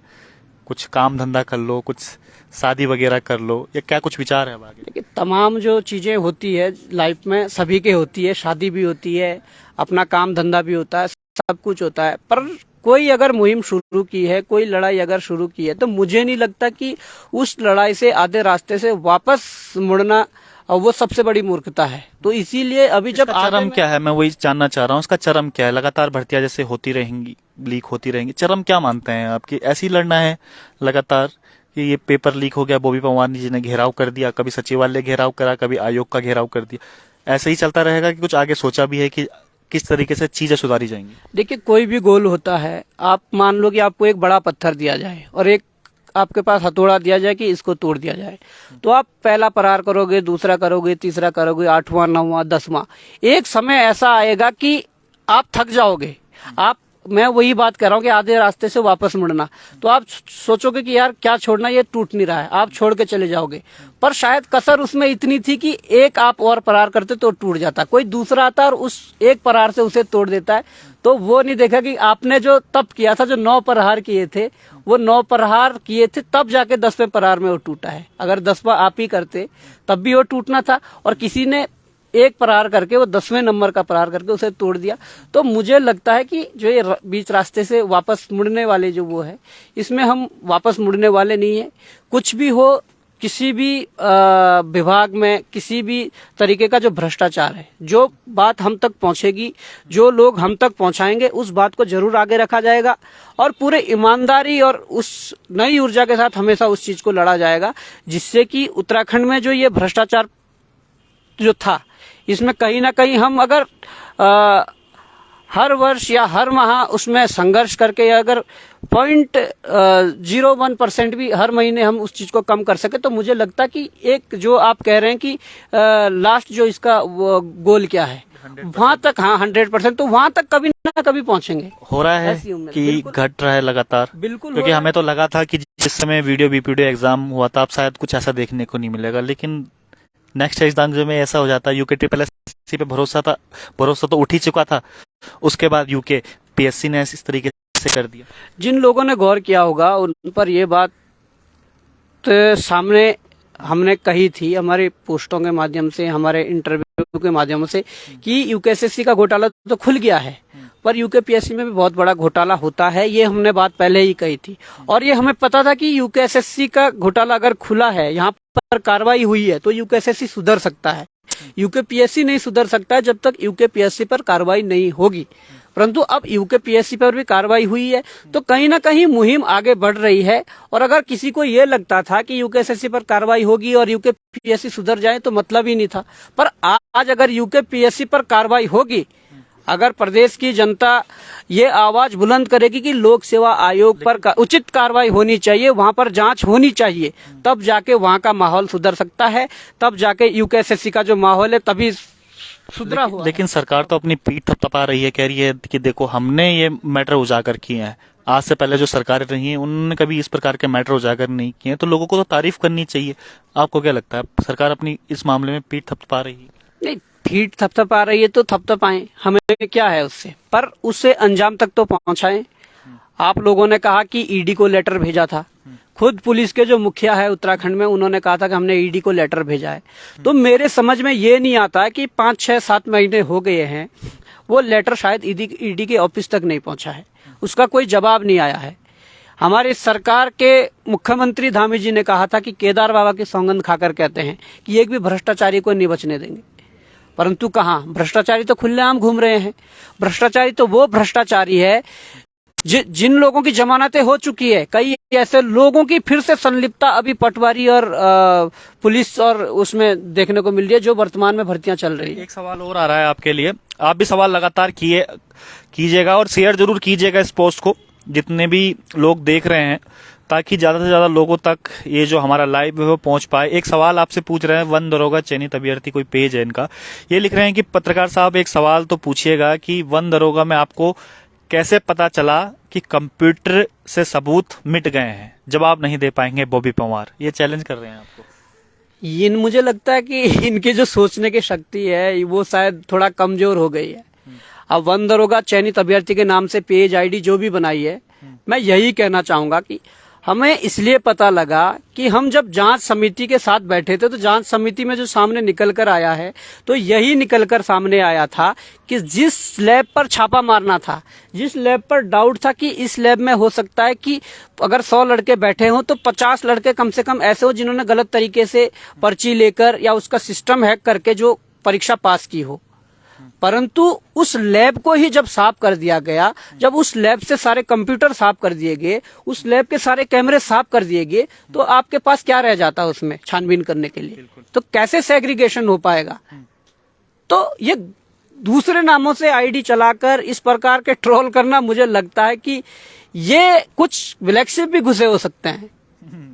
कुछ काम धंधा कर लो, कुछ शादी वगैरह कर लो, या क्या कुछ विचार है अब आगे? देखिए, तमाम जो चीजें होती है लाइफ में सभी के होती है, शादी भी होती है, अपना काम धंधा भी होता है, सब कुछ होता है, पर कोई अगर मुहिम शुरू की है, कोई लड़ाई अगर शुरू की है, तो मुझे नहीं लगता कि उस लड़ाई से आधे रास्ते से वापस मुड़ना वो सबसे बड़ी मूर्खता है। तो इसीलिए अभी जब चरम क्या है, मैं वही जानना चाह रहा हूँ, उसका चरम क्या है? लगातार भर्तियां जैसे होती रहेंगी, लीक होती रहेंगी, चरम क्या मानते हैं आपकी? ऐसी लड़ना है लगातार कि ये पेपर लीक हो गया, बॉबी पवार जी ने घेराव कर दिया, कभी सचिवालय घेराव करा, कभी आयोग का घेराव कर दिया, ऐसे ही चलता रहेगा कि कुछ आगे सोचा भी है कि किस तरीके से चीजें सुधारी जाएंगी? देखिए, कोई भी गोल होता है, आप मान लो कि आपको एक बड़ा पत्थर दिया जाए और एक आपके पास हथौड़ा दिया जाए कि इसको तोड़ दिया जाए, तो आप पहला प्रहार करोगे, दूसरा करोगे, तीसरा करोगे, 8वां 9वां 10वां, एक समय ऐसा आएगा कि आप थक जाओगे। मैं वही बात कर रहा हूँ कि आधे रास्ते से वापस मुड़ना, तो आप सोचोगे कि यार क्या छोड़ना, ये टूट नहीं रहा है, आप छोड़ के चले जाओगे। पर शायद कसर उसमें इतनी थी कि एक आप और प्रहार करते तो टूट जाता, कोई दूसरा आता और उस एक प्रहार से उसे तोड़ देता है। तो वो नहीं देखा कि आपने जो तप किया था, जो 9 प्रहार किए थे, वो 9 प्रहार किए थे, तब जाके 10वें प्रहार में वो टूटा है। अगर 10वां आप ही करते तब भी वो टूटना था, और किसी ने एक प्रहार करके, वो 10वें नंबर का प्रहार करके उसे तोड़ दिया। तो मुझे लगता है कि जो ये बीच रास्ते से वापस मुड़ने वाले जो वो है, इसमें हम वापस मुड़ने वाले नहीं है। कुछ भी हो, किसी भी विभाग में किसी भी तरीके का जो भ्रष्टाचार है, जो बात हम तक पहुंचेगी, जो लोग हम तक पहुंचाएंगे, उस बात को जरूर आगे रखा जाएगा और पूरे ईमानदारी और उस नई ऊर्जा के साथ हमेशा उस चीज को लड़ा जाएगा, जिससे कि उत्तराखंड में जो ये भ्रष्टाचार जो था, इसमें कहीं ना कहीं हम अगर हर वर्ष या हर माह उसमें संघर्ष करके, या अगर 0.01% भी हर महीने हम उस चीज को कम कर सके, तो मुझे लगता कि एक जो आप कह रहे हैं कि लास्ट जो इसका गोल क्या है, वहां तक, हाँ 100%, तो वहां तक कभी ना कभी पहुंचेंगे। हो रहा है कि घट रहा है लगातार? बिल्कुल, क्योंकि हमें तो लगा था कि जिस समय वीडियो बीपीडीओ एग्जाम हुआ था, अब शायद कुछ ऐसा देखने को नहीं मिलेगा, लेकिन नेक्स्ट एग्जाम में ऐसा हो जाता है। यूके ट्रिपल पे भरोसा तो उठ ही चुका था, उसके बाद यूके पीएससी ने इस तरीके से कर दिया। जिन लोगों ने गौर किया होगा उन पर ये बात सामने हमने कही थी, हमारे पोस्टों के माध्यम से, हमारे इंटरव्यू के माध्यम से, कि यूकेएसएससी का घोटाला तो खुल गया है, पर यूकेपीएससी में भी बहुत बड़ा घोटाला होता है। ये हमने बात पहले ही कही थी, और ये हमें पता था कि यूकेएसएससी का घोटाला अगर खुला है, यहाँ पर कार्रवाई हुई है, तो यूकेएसएससी सुधर सकता है। यूकेपीएससी नहीं सुधर सकता है जब तक यूकेपीएससी पर कार्रवाई नहीं होगी, परंतु अब यूकेपीएससी पर भी कार्रवाई हुई है, तो कहीं ना कहीं मुहिम आगे बढ़ रही है। और अगर किसी को ये लगता था कि यूकेएसएससी पर कार्रवाई होगी और यूकेपीएससी सुधर जाए, तो मतलब ही नहीं था। पर आज अगर यूकेपीएससी पर कार्रवाई होगी, अगर प्रदेश की जनता ये आवाज बुलंद करेगी कि लोक सेवा आयोग पर उचित कार्रवाई होनी चाहिए, वहां पर जांच होनी चाहिए, तब जाके वहां का माहौल सुधर सकता है, तब जाके यूकेएसएससी का जो माहौल है, तभी सुधरा हुआ है। लेकिन सरकार तो अपनी पीठ थपथपा रही है, कह रही है कि देखो हमने ये मैटर उजागर किए हैं। आज से पहले जो सरकारें रही हैं उन्होंने कभी इस प्रकार के मैटर उजागर नहीं किए हैं, तो लोगों को तो तारीफ करनी चाहिए। आपको क्या लगता है, सरकार अपनी इस मामले में पीठ थपथपा रही है? नहीं, पीठ थपथपा रही है तो थपथपाएं, हमें क्या है उससे, पर उससे अंजाम तक तो पहुंचाएं। आप लोगों ने कहा कि ईडी को लेटर भेजा था, खुद पुलिस के जो मुखिया है उत्तराखंड में उन्होंने कहा था कि हमने ईडी को लेटर भेजा है। तो मेरे समझ में ये नहीं आता है कि 5, 6, 7 महीने हो गए हैं, वो लेटर शायद ईडी के ऑफिस तक नहीं पहुंचा है, उसका कोई जवाब नहीं आया है। हमारी सरकार के मुख्यमंत्री धामी जी ने कहा था कि केदार बाबा की सौगंध खाकर कहते हैं कि एक भी भ्रष्टाचारी को नहीं बचने देंगे, परंतु कहाँ, भ्रष्टाचारी तो खुलेआम घूम रहे हैं। भ्रष्टाचारी तो वो भ्रष्टाचारी है जिन लोगों की जमानतें हो चुकी है, कई ऐसे लोगों की फिर से संलिप्तता अभी पटवारी और पुलिस और उसमें देखने को मिल रही है, जो वर्तमान में भर्तियां चल रही है। एक सवाल और आ रहा है आपके लिए, आप भी सवाल लगातार कीजिएगा और शेयर जरूर कीजिएगा इस पोस्ट को, जितने भी लोग देख रहे हैं, ताकि ज्यादा से ज्यादा लोगों तक ये जो हमारा लाइव है वो पहुंच पाए। एक सवाल आपसे पूछ रहे हैं, वन दरोगा चयनित अभ्यर्थी, कोई पेज है इनका, ये लिख रहे हैं कि पत्रकार साहब एक सवाल तो पूछिएगा कि वन दरोगा में आपको कैसे पता चला कि कंप्यूटर से सबूत मिट गए हैं? जवाब नहीं दे पाएंगे बॉबी पंवार, ये चैलेंज कर रहे हैं आपको। मुझे लगता है कि इनकी जो सोचने की शक्ति है वो शायद थोड़ा कमजोर हो गई है। अब वन दरोगा चयनित अभ्यर्थी के नाम से पेज आईडी जो भी बनाई है, मैं यही कहना चाहूंगा कि हमें इसलिए पता लगा कि हम जब जांच समिति के साथ बैठे थे तो जांच समिति में जो सामने निकल कर आया है, तो यही निकल कर सामने आया था कि जिस लैब पर छापा मारना था, जिस लैब पर डाउट था कि इस लैब में हो सकता है कि अगर 100 लड़के बैठे हों तो 50 लड़के कम से कम ऐसे हो जिन्होंने गलत तरीके से पर्ची लेकर या उसका सिस्टम हैक करके जो परीक्षा पास की हो, परंतु उस लैब को ही जब साफ कर दिया गया, जब उस लैब से सारे कंप्यूटर साफ कर दिए गए, उस लैब के सारे कैमरे साफ कर दिए गए, तो आपके पास क्या रह जाता है उसमें छानबीन करने के लिए? तो कैसे सेग्रीगेशन हो पाएगा? तो ये दूसरे नामों से आईडी चलाकर इस प्रकार के ट्रोल करना, मुझे लगता है कि ये कुछ ब्लैक शिप भी घुसे हो सकते हैं।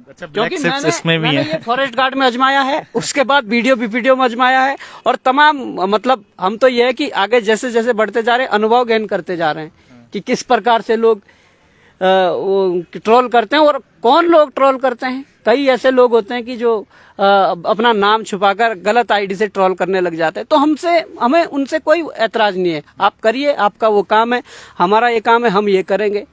अच्छा, क्योंकि इसमें भी मैंने है। ये फॉरेस्ट गार्ड में अजमाया है, उसके बाद बीपीडीओ में अजमाया है, और तमाम, मतलब हम तो ये है कि आगे जैसे जैसे बढ़ते जा रहे हैं अनुभव गेन करते जा रहे हैं कि किस प्रकार से लोग ट्रोल करते हैं और कौन लोग ट्रोल करते हैं। कई ऐसे लोग होते हैं कि जो अपना नाम छुपाकर गलत आईडी से ट्रोल करने लग जाते हैं। तो हमें उनसे कोई ऐतराज नहीं है, आप करिए, आपका वो काम है, हमारा ये काम है, हम ये करेंगे,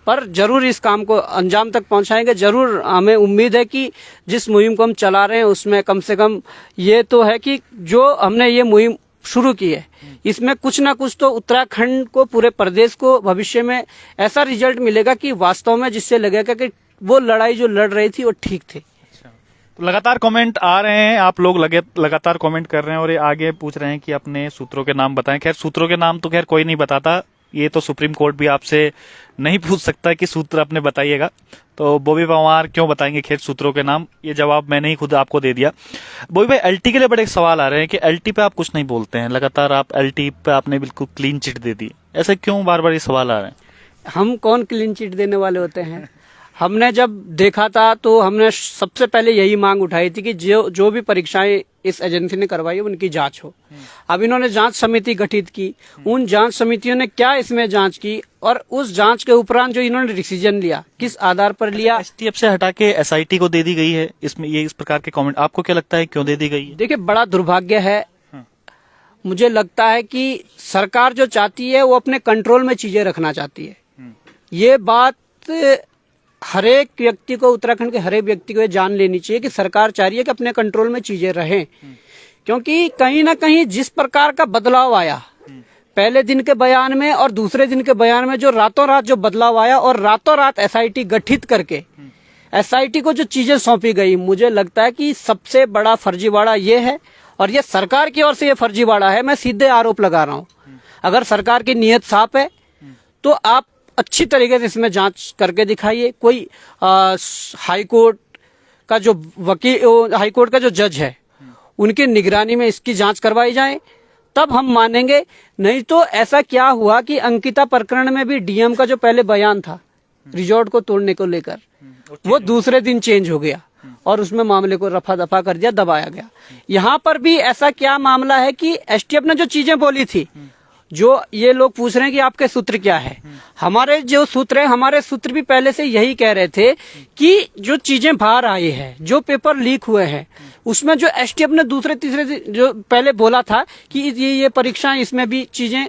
पर जरूर इस काम को अंजाम तक पहुंचाएंगे। जरूर हमें उम्मीद है कि जिस मुहिम को हम चला रहे हैं उसमें कम से कम ये तो है कि जो हमने ये मुहिम शुरू की है, इसमें कुछ ना कुछ तो उत्तराखंड को, पूरे प्रदेश को भविष्य में ऐसा रिजल्ट मिलेगा कि वास्तव में जिससे लगेगा कि वो लड़ाई जो लड़ रही थी वो ठीक थी। तो लगातार कमेंट आ रहे हैं, आप लोग लगातार कमेंट कर रहे हैं और ये आगे पूछ रहे हैं कि अपने सूत्रों के नाम बताएं। खैर, सूत्रों के नाम तो खैर कोई नहीं बताता, ये तो सुप्रीम कोर्ट भी आपसे नहीं पूछ सकता कि सूत्र अपने बताइएगा, तो बॉबी पंवार क्यों बताएंगे खैर सूत्रों के नाम? ये जवाब मैंने ही खुद आपको दे दिया। बॉबी भाई, एलटी के लिए बड़े सवाल आ रहे हैं कि एलटी पे आप कुछ नहीं बोलते हैं, लगातार आप एलटी पे आपने बिल्कुल क्लीन चिट दे दी, ऐसे क्यों बार बार ये सवाल आ रहे हैं? हम कौन क्लीन चिट देने वाले होते हैं? हमने जब देखा था तो हमने सबसे पहले यही मांग उठाई थी कि जो भी परीक्षाएं इस एजेंसी ने करवाई है उनकी जांच हो। अब इन्होंने जांच समिति गठित की, उन जांच समितियों ने क्या इसमें जांच की, और उस जांच के उपरांत जो इन्होंने डिसीजन लिया, किस आधार पर लिया? एसटीएफ से हटा के एसआईटी को दे दी गई है, इसमें ये इस प्रकार के कमेंट आपको क्या लगता है क्यों दे दी गई है? देखिए, बड़ा दुर्भाग्य है। मुझे लगता है कि सरकार जो चाहती है वो अपने कंट्रोल में चीजें रखना चाहती है। ये बात हर एक व्यक्ति को, उत्तराखंड के हर एक व्यक्ति को ये जान लेनी चाहिए कि सरकार चाह रही है कि अपने कंट्रोल में चीजें रहें, क्योंकि कहीं ना कहीं जिस प्रकार का बदलाव आया पहले दिन के बयान में और दूसरे दिन के बयान में, जो रातों रात जो बदलाव आया और रातों रात एसआईटी गठित करके एसआईटी को जो चीजें सौंपी गई, मुझे लगता है कि सबसे बड़ा फर्जीवाड़ा ये है, और ये सरकार की ओर से ये फर्जीवाड़ा है। मैं सीधे आरोप लगा रहा हूँ, अगर सरकार की नीयत साफ है तो आप अच्छी तरीके से इसमें जांच करके दिखाइए। कोई हाई कोर्ट का जो वकील, हाई कोर्ट का जो जज है, उनकी निगरानी में इसकी जांच करवाई जाए, तब हम मानेंगे। नहीं तो ऐसा क्या हुआ कि अंकिता प्रकरण में भी डीएम का जो पहले बयान था रिजॉर्ट को तोड़ने को लेकर, वो दूसरे दिन चेंज हो गया। और उसमें मामले को रफा दफा कर दिया, दबाया गया। यहाँ पर भी ऐसा क्या मामला है कि एसटीएफ ने जो चीजें बोली थी, जो ये लोग पूछ रहे हैं कि आपके सूत्र क्या है, हमारे जो सूत्र है, हमारे सूत्र भी पहले से यही कह रहे थे कि जो चीजें बाहर आई है, जो पेपर लीक हुए हैं, उसमें जो एसटीएफ ने दूसरे तीसरे जो पहले बोला था कि ये परीक्षाएं, इसमें भी चीजें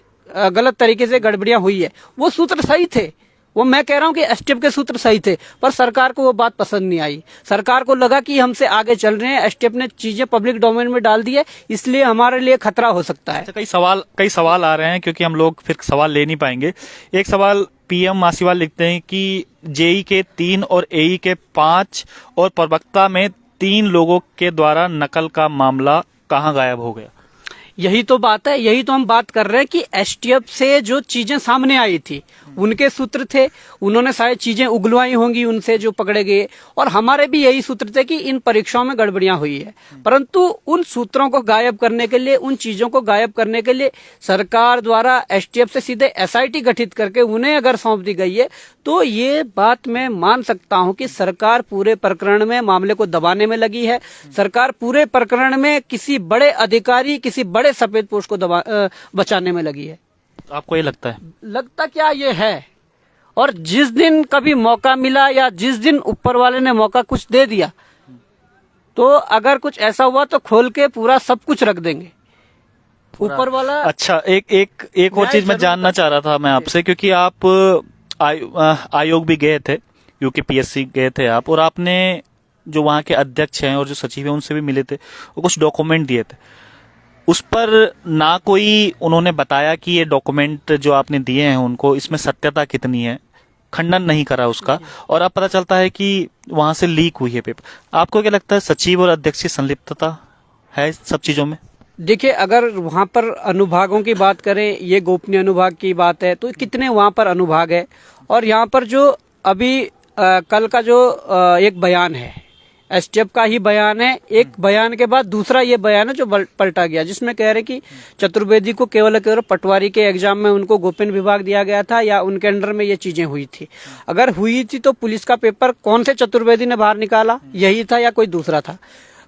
गलत तरीके से गड़बड़ियां हुई है, वो सूत्र सही थे। वो मैं कह रहा हूं कि एसटीएफ के सूत्र सही थे, पर सरकार को वो बात पसंद नहीं आई। सरकार को लगा कि हमसे आगे चल रहे हैं, एसटीएफ ने चीजें पब्लिक डोमेन में डाल दी है, इसलिए हमारे लिए खतरा हो सकता है। अच्छा, कई सवाल आ रहे हैं, क्योंकि हम लोग फिर सवाल ले नहीं पाएंगे। एक सवाल पीएम मासीवाल लिखते हैं कि जेई के 3 और एई के 5 और प्रवक्ता में 3 लोगों के द्वारा नकल का मामला कहाँ गायब हो गया? यही तो बात है, यही तो हम बात कर रहे हैं कि एसटीएफ से जो चीजें सामने आई थी, उनके सूत्र थे, उन्होंने शायद चीजें उगलवाई होंगी उनसे जो पकड़े गए, और हमारे भी यही सूत्र थे कि इन परीक्षाओं में गड़बड़ियां हुई है। परंतु उन सूत्रों को गायब करने के लिए, उन चीजों को गायब करने के लिए सरकार द्वारा एसटीएफ से सीधे एसआईटी गठित करके उन्हें अगर सौंप दी गई है, तो ये बात मैं मान सकता हूं कि सरकार पूरे प्रकरण में मामले को दबाने में लगी है। सरकार पूरे प्रकरण में किसी बड़े अधिकारी, किसी बड़े सफेदपोश को बचाने में लगी है। आपको ये लगता है? लगता क्या ये है, और जिस दिन कभी मौका मिला या जिस दिन ऊपर वाले ने मौका कुछ दे दिया, तो अगर कुछ ऐसा हुआ तो खोल के पूरा सब कुछ रख देंगे ऊपर वाला। अच्छा, एक और चीज मैं जानना चाह रहा था मैं आपसे, क्योंकि आप आयोग भी गए थे, यूकेपीएससी गए थे आप, और आपने जो वहाँ के अध्यक्ष हैं और जो सचिव हैं उनसे भी मिले थे, वो कुछ डॉक्यूमेंट दिए थे। उस पर ना कोई उन्होंने बताया कि ये डॉक्यूमेंट जो आपने दिए हैं उनको, इसमें सत्यता कितनी है, खंडन नहीं करा उसका, और अब पता चलता है कि वहां से लीक हुई है पेपर। आपको क्या लगता है, सचिव और अध्यक्ष की संलिप्तता है सब चीजों में? देखिए, अगर वहां पर अनुभागों की बात करें, ये गोपनीय अनुभाग की बात है, तो कितने वहां पर अनुभाग है, और यहाँ पर जो अभी कल का जो एक बयान है, एसटीएफ का ही बयान है, एक बयान के बाद दूसरा ये बयान है जो पलटा गया, जिसमें कह रहे कि चतुर्वेदी को केवल पटवारी के एग्जाम में उनको गोपनीय विभाग दिया गया था, या उनके अंडर में ये चीजें हुई थी। अगर हुई थी तो पुलिस का पेपर कौन से चतुर्वेदी ने बाहर निकाला, यही था या कोई दूसरा था?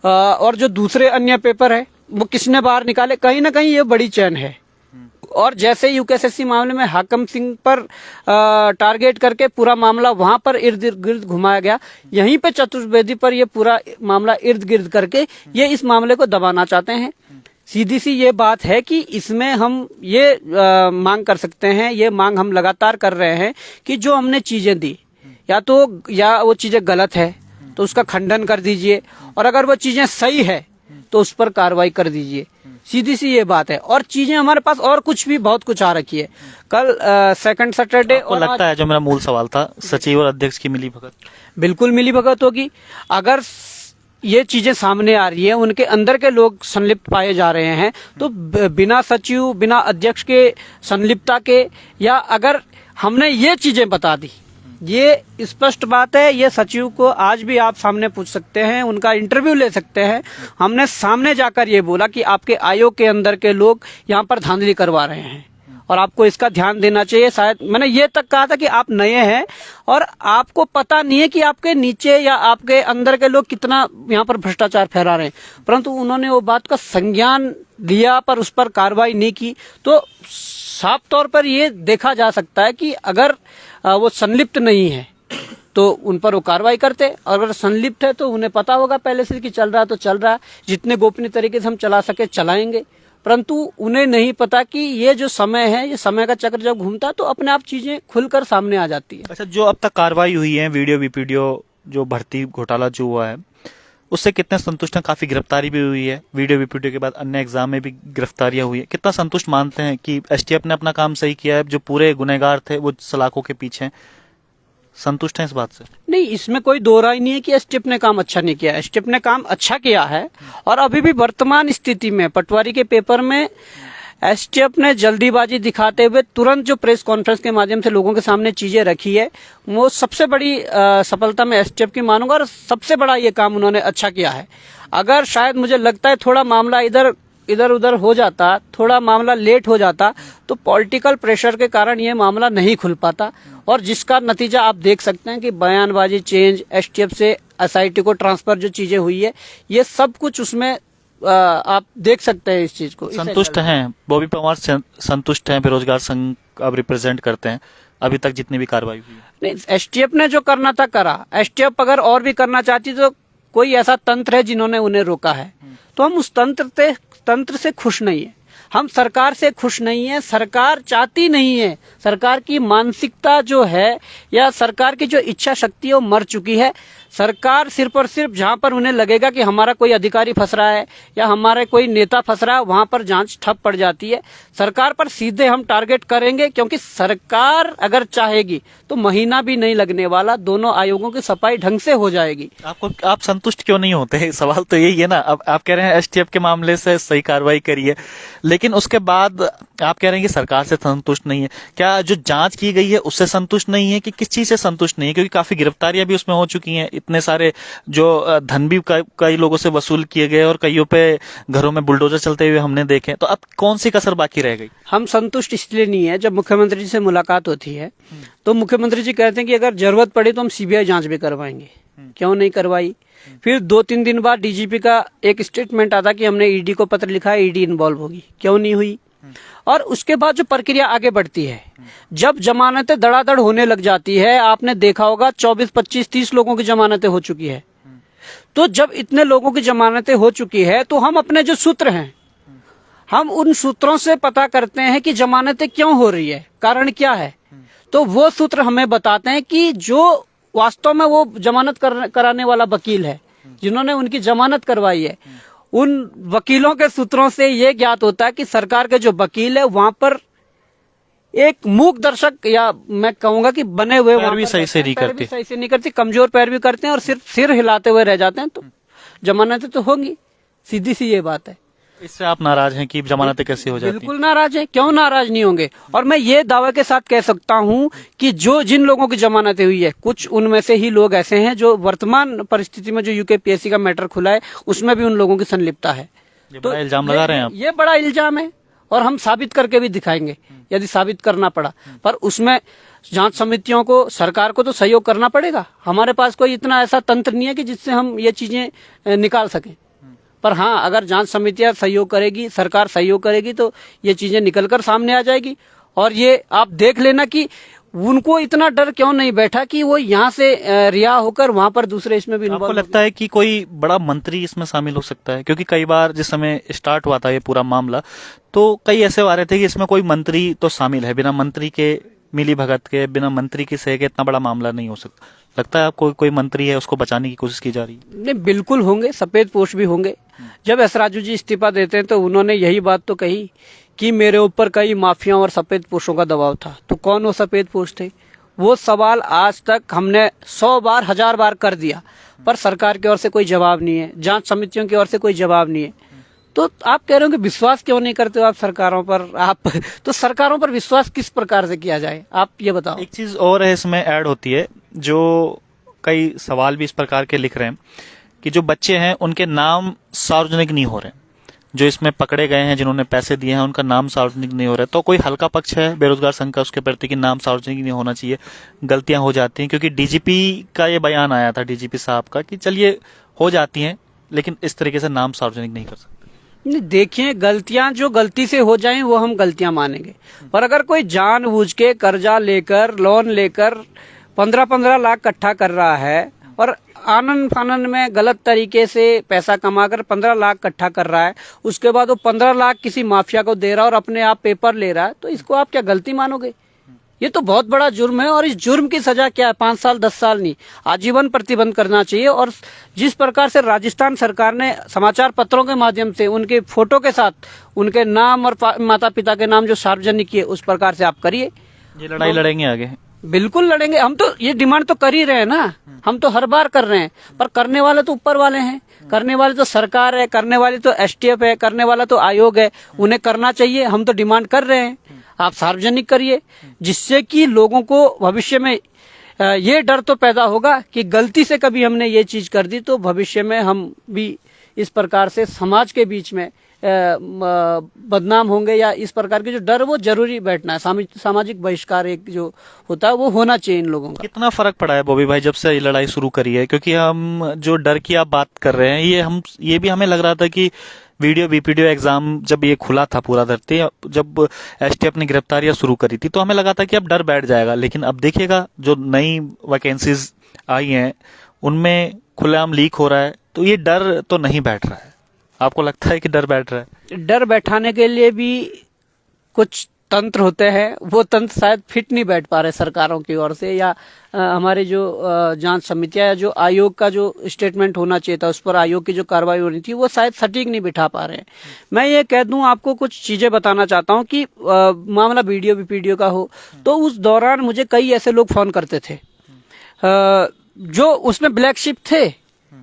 और जो दूसरे अन्य पेपर है वो किसने बाहर निकाले? कहीं ना कहीं ये बड़ी चैन है। और जैसे यूकेएसएससी मामले में हाकम सिंह पर टारगेट करके पूरा मामला वहां पर इर्द गिर्द घुमाया गया, यहीं पे चतुर्वेदी पर ये पूरा मामला इर्द गिर्द करके ये इस मामले को दबाना चाहते हैं। सीधी सी ये बात है कि इसमें हम ये मांग कर सकते हैं, ये मांग हम लगातार कर रहे हैं कि जो हमने चीजें दी, या वो चीजें गलत है तो उसका खंडन कर दीजिए, और अगर वो चीजें सही है तो उस पर कार्रवाई कर दीजिए। सीधी सी ये बात है। और चीजें हमारे पास और कुछ भी बहुत कुछ आ रखी है। कल सेकंड सैटरडे, और लगता है जो मेरा मूल सवाल था, सचिव और अध्यक्ष की मिली भगत, बिल्कुल मिली भगत होगी। अगर ये चीजें सामने आ रही है, उनके अंदर के लोग संलिप्त पाए जा रहे हैं, तो बिना सचिव, बिना अध्यक्ष के संलिप्तता के, या अगर हमने ये चीजें बता दी, ये स्पष्ट बात है, ये सचिव को आज भी आप सामने पूछ सकते हैं, उनका इंटरव्यू ले सकते हैं। हमने सामने जाकर ये बोला कि आपके आयोग के अंदर के लोग यहाँ पर धांधली करवा रहे हैं और आपको इसका ध्यान देना चाहिए। शायद मैंने ये तक कहा था कि आप नए हैं और आपको पता नहीं है कि आपके नीचे या आपके अंदर के लोग कितना यहाँ पर भ्रष्टाचार फैला रहे हैं, परंतु उन्होंने वो बात का संज्ञान लिया पर उस पर कार्रवाई नहीं की। तो साफ तौर पर ये देखा जा सकता है कि अगर वो संलिप्त नहीं है तो उन पर वो कार्रवाई करते, और अगर संलिप्त है तो उन्हें पता होगा पहले से कि चल रहा है तो चल रहा है, जितने गोपनीय तरीके से हम चला सके चलाएंगे। परंतु उन्हें नहीं पता कि ये जो समय है, ये समय का चक्र जब घूमता है तो अपने आप चीजें खुलकर सामने आ जाती है। अच्छा, जो अब तक कार्रवाई हुई है, वीडियो वीडियो जो भर्ती घोटाला जो हुआ है, उससे कितने संतुष्ट हैं? काफी गिरफ्तारी भी हुई है, वीडियो वीडियो के बाद अन्य एग्जाम में भी गिरफ्तारियां हुई है। कितना संतुष्ट मानते हैं कि एसटीएफ ने अपना काम सही किया है? जो पूरे गुनहगार थे वो सलाखों के पीछे हैं, संतुष्ट हैं इस बात से? नहीं, इसमें कोई दो राय नहीं है कि एसटीएफ ने काम अच्छा नहीं किया। एसटीएफ ने काम अच्छा किया है, और अभी भी वर्तमान स्थिति में पटवारी के पेपर में एसटीएफ ने जल्दीबाजी दिखाते हुए तुरंत जो प्रेस कॉन्फ्रेंस के माध्यम से लोगों के सामने चीजें रखी है, वो सबसे बड़ी सफलता मैं एसटीएफ की मानूंगा, और सबसे बड़ा ये काम उन्होंने अच्छा किया है। अगर शायद मुझे लगता है थोड़ा मामला इधर इधर उधर हो जाता, थोड़ा मामला लेट हो जाता, तो पॉलिटिकल प्रेशर के कारण ये मामला नहीं खुल पाता, और जिसका नतीजा आप देख सकते हैं कि बयानबाजी चेंज, एसटीएफ से एसआईटी को ट्रांसफर जो चीजें हुई है, ये सब कुछ उसमें आप देख सकते हैं इस चीज को। संतुष्ट हैं बॉबी पवार संतुष्ट हैं, बेरोजगार संघ अब रिप्रेजेंट करते हैं अभी तक जितनी भी कार्रवाई हुई है? नहीं, एसटीएफ ने जो करना था करा। एसटीएफ अगर और भी करना चाहती तो कोई ऐसा तंत्र है जिन्होंने उन्हें रोका है, तो हम उस तंत्र से खुश नहीं है, हम सरकार से खुश नहीं है। सरकार चाहती नहीं है, सरकार की मानसिकता जो है या सरकार की जो इच्छा शक्ति है वो मर चुकी है। सरकार सिर्फ और सिर्फ जहां पर उन्हें लगेगा कि हमारा कोई अधिकारी फंस रहा है या हमारे कोई नेता फंस रहा है, वहां पर जांच ठप पड़ जाती है। सरकार पर सीधे हम टारगेट करेंगे, क्योंकि सरकार अगर चाहेगी तो महीना भी नहीं लगने वाला, दोनों आयोगों की सफाई ढंग से हो जाएगी। आप संतुष्ट क्यों नहीं होते? सवाल तो यही है ना। अब आप कह रहे हैं एसटीएफ के मामले से सही कार्रवाई करिए, लेकिन उसके बाद आप कह रहे हैं कि सरकार से संतुष्ट नहीं है। क्या जो जांच की गई है उससे संतुष्ट नहीं है, कि किस चीज से संतुष्ट नहीं है? क्योंकि काफी गिरफ्तारियां भी उसमें हो चुकी हैं, इतने सारे जो धन भी कई लोगों से वसूल किए गए और कईयों पे घरों में बुलडोजर चलते हुए हमने देखे। तो अब कौन सी कसर बाकी रह गई? हम संतुष्ट इसलिए नहीं है, जब मुख्यमंत्री जी से मुलाकात होती है तो मुख्यमंत्री जी कहते हैं कि अगर जरूरत पड़ी तो हम सीबीआई जांच भी करवाएंगे। क्यों नहीं करवाई? फिर 2-3 दिन बाद डीजीपी का एक स्टेटमेंट आता कि हमने ईडी को पत्र लिखा है, ईडी इन्वॉल्व होगी। क्यों नहीं हुई? और उसके बाद जो प्रक्रिया आगे बढ़ती है, जब जमानतें धड़ाधड़ होने लग जाती है, आपने देखा होगा 24, 25, 30 लोगों की जमानतें हो चुकी है। तो जब इतने लोगों की जमानतें हो चुकी है तो हम अपने जो सूत्र हैं, हम उन सूत्रों से पता करते हैं कि जमानतें क्यों हो रही है, कारण क्या है। तो वो सूत्र हमें बताते हैं कि जो वास्तव में वो जमानत कराने वाला वकील है, जिन्होंने उनकी जमानत करवाई है, उन वकीलों के सूत्रों से ये ज्ञात होता है कि सरकार के जो वकील है वहां पर एक मूक दर्शक, या मैं कहूंगा कि बने हुए पैरवी सही से नहीं करती, कमजोर पैरवी करते हैं और सिर्फ सिर हिलाते हुए रह जाते हैं। तो जमानतें तो होंगी, सीधी सी ये बात है। इससे आप नाराज हैं कि जमानतें कैसे हो जाती? बिल्कुल नाराज है, क्यों नाराज नहीं होंगे। और मैं ये दावे के साथ कह सकता हूं कि जिन लोगों की जमानतें हुई है, कुछ उनमें से ही लोग ऐसे हैं जो वर्तमान परिस्थिति में जो यूकेपीएससी का मैटर खुला है उसमें भी उन लोगों की संलिप्तता है। ये बड़ा इल्जाम लगा रहे हैं आप? ये बड़ा इल्जाम है और हम साबित करके भी दिखाएंगे यदि साबित करना पड़ा। पर उसमें जांच समितियों को, सरकार को तो सहयोग करना पड़ेगा। हमारे पास कोई इतना ऐसा तंत्र नहीं है कि जिससे हम ये चीजें निकाल सकें। पर हाँ, अगर जांच समितियां सहयोग करेगी, सरकार सहयोग करेगी, तो ये चीजें निकलकर सामने आ जाएगी। और ये आप देख लेना कि उनको इतना डर क्यों नहीं बैठा कि वो यहाँ से रिहा होकर वहां पर दूसरे इसमें भी। आपको लगता है कि कोई बड़ा मंत्री इसमें शामिल हो सकता है? क्योंकि कई बार जिस समय स्टार्ट हुआ था ये पूरा मामला, तो कई ऐसे आ रहे थे कि इसमें कोई मंत्री तो शामिल है, बिना मंत्री के मिली भगत के, बिना मंत्री के सह के इतना बड़ा मामला नहीं हो सकता। लगता है आपको कोई मंत्री है उसको बचाने की कोशिश की जा रही है? नहीं, बिल्कुल होंगे, सफेद पोश भी होंगे। जब एस राजू जी इस्तीफा देते हैं तो उन्होंने यही बात तो कही कि मेरे ऊपर कई माफियाओं और सफेद पोशों का दबाव था। तो कौन वो सफेद पोश थे? वो सवाल आज तक हमने 100 बार 1000 बार कर दिया, पर सरकार की ओर से कोई जवाब नहीं है, जांच समितियों की ओर से कोई जवाब नहीं है। तो आप कह रहे हो कि विश्वास क्यों नहीं करते हो आप सरकारों पर? आप तो सरकारों पर विश्वास किस प्रकार से किया जाए, आप ये बताओ। एक चीज और है इसमें ऐड होती है, जो कई सवाल भी इस प्रकार के लिख रहे हैं कि जो बच्चे हैं उनके नाम सार्वजनिक नहीं हो रहे, जो इसमें पकड़े गए हैं, जिन्होंने पैसे दिए हैं, उनका नाम सार्वजनिक नहीं हो रहा है। तो कोई हल्का पक्ष है बेरोजगार संघ का उसके प्रति कि नाम सार्वजनिक नहीं होना चाहिए, गलतियां हो जाती हैं? क्योंकि डीजीपी का ये बयान आया था, डीजीपी साहब का, कि चलिए हो जाती हैं लेकिन इस तरीके से नाम सार्वजनिक नहीं कर सकते। देखिए, गलतियां जो गलती से हो जाएं वो हम गलतियां मानेंगे, पर अगर कोई जानबूझ के कर्जा लेकर, लोन लेकर 15-15 लाख इकट्ठा कर रहा है और आनंद फानंद में गलत तरीके से पैसा कमाकर 15 लाख इकट्ठा कर रहा है, उसके बाद वो 15 लाख किसी माफिया को दे रहा है और अपने आप पेपर ले रहा है, तो इसको आप क्या गलती मानोगे? ये तो बहुत बड़ा जुर्म है। और इस जुर्म की सजा क्या है? 5 साल 10 साल नहीं, आजीवन प्रतिबंध करना चाहिए। और जिस प्रकार से राजस्थान सरकार ने समाचार पत्रों के माध्यम से उनके फोटो के साथ उनके नाम और माता पिता के नाम जो सार्वजनिक किए, उस प्रकार से आप करिए। ये लड़ाई लड़ेंगे आगे? बिल्कुल लड़ेंगे। हम तो ये डिमांड तो कर ही रहे हैं ना, हम तो हर बार कर रहे हैं, पर करने वाले तो ऊपर वाले हैं, करने वाले तो सरकार है, करने वाली तो एसटीएफ है, करने वाला तो आयोग है, उन्हें करना चाहिए। हम तो डिमांड कर रहे हैं, आप सार्वजनिक करिए, जिससे कि लोगों को भविष्य में ये डर तो पैदा होगा कि गलती से कभी हमने ये चीज कर दी तो भविष्य में हम भी इस प्रकार से समाज के बीच में बदनाम होंगे, या इस प्रकार के जो डर, वो जरूरी बैठना है। सामाजिक बहिष्कार एक जो होता है वो होना चाहिए इन लोगों का। कितना फर्क पड़ा है बॉबी भाई जब से ये लड़ाई शुरू करी है? क्योंकि हम जो डर की आप बात कर रहे हैं, ये भी हमें लग रहा था कि वीडियो बीपीडीओ एग्जाम जब ये खुला था पूरा धरती, जब एसटीएफ ने गिरफ्तारियां शुरू करी थी, तो हमें लगा था कि अब डर बैठ जाएगा। लेकिन अब देखिएगा जो नई वैकेंसीज आई हैं उनमें खुलेआम लीक हो रहा है, तो ये डर तो नहीं बैठ रहा है। आपको लगता है कि डर बैठ रहा है? डर बैठाने के लिए भी कुछ तंत्र होते हैं, वो तंत्र शायद फिट नहीं बैठ पा रहे सरकारों की ओर से, या हमारे जो जांच समितियां या जो आयोग का जो स्टेटमेंट होना चाहिए था, उस पर आयोग की जो कार्रवाई होनी थी, वो शायद सटीक नहीं बिठा पा रहे हैं। मैं ये कह दूं, आपको कुछ चीजें बताना चाहता हूं कि मामला वीडियो वीडियो का हो, तो उस दौरान मुझे कई ऐसे लोग फोन करते थे जो उसमें ब्लैक शिप थे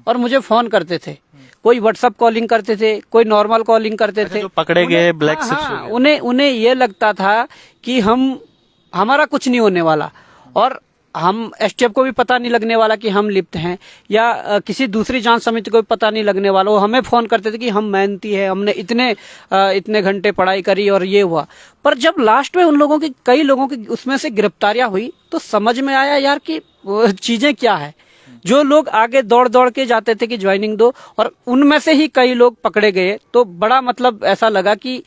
और मुझे फोन करते थे। कोई व्हाट्सएप कॉलिंग करते थे, कोई नॉर्मल कॉलिंग करते थे। जो पकड़े गए ब्लैक शिप्स हाँ, उन्हें ये लगता था कि हमारा कुछ नहीं होने वाला, और हम एसटीएफ को भी पता नहीं लगने वाला कि हम लिप्त हैं, या किसी दूसरी जांच समिति को भी पता नहीं लगने वाला। वो हमें फोन करते थे कि हम मेहनती है, हमने इतने घंटे पढ़ाई करी और ये हुआ। पर जब लास्ट में उन लोगों की, कई लोगों की उसमें से गिरफ्तारियां हुई, तो समझ में आया यार कि चीजें क्या है। जो लोग आगे दौड़ दौड़ के जाते थे कि ज्वाइनिंग दो, और उनमें से ही कई लोग पकड़े गए, तो बड़ा मतलब ऐसा लगा कि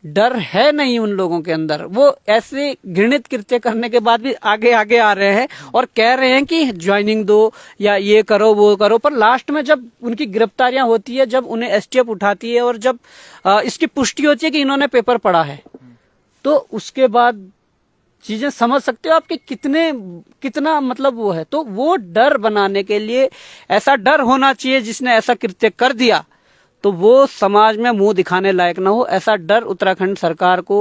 डर है नहीं उन लोगों के अंदर। वो ऐसे घृणित कृत्य करने के बाद भी आगे आगे आ रहे हैं और कह रहे हैं कि ज्वाइनिंग दो या ये करो वो करो। पर लास्ट में जब उनकी गिरफ्तारियां होती है, जब उन्हें एसटीएफ उठाती है और जब इसकी पुष्टि होती है कि इन्होंने पेपर पढ़ा है, तो उसके बाद चीजें समझ सकते हो आपके कितना मतलब वो है। तो वो डर बनाने के लिए ऐसा डर होना चाहिए, जिसने ऐसा कृत्य कर दिया तो वो समाज में मुंह दिखाने लायक ना हो। ऐसा डर उत्तराखंड सरकार को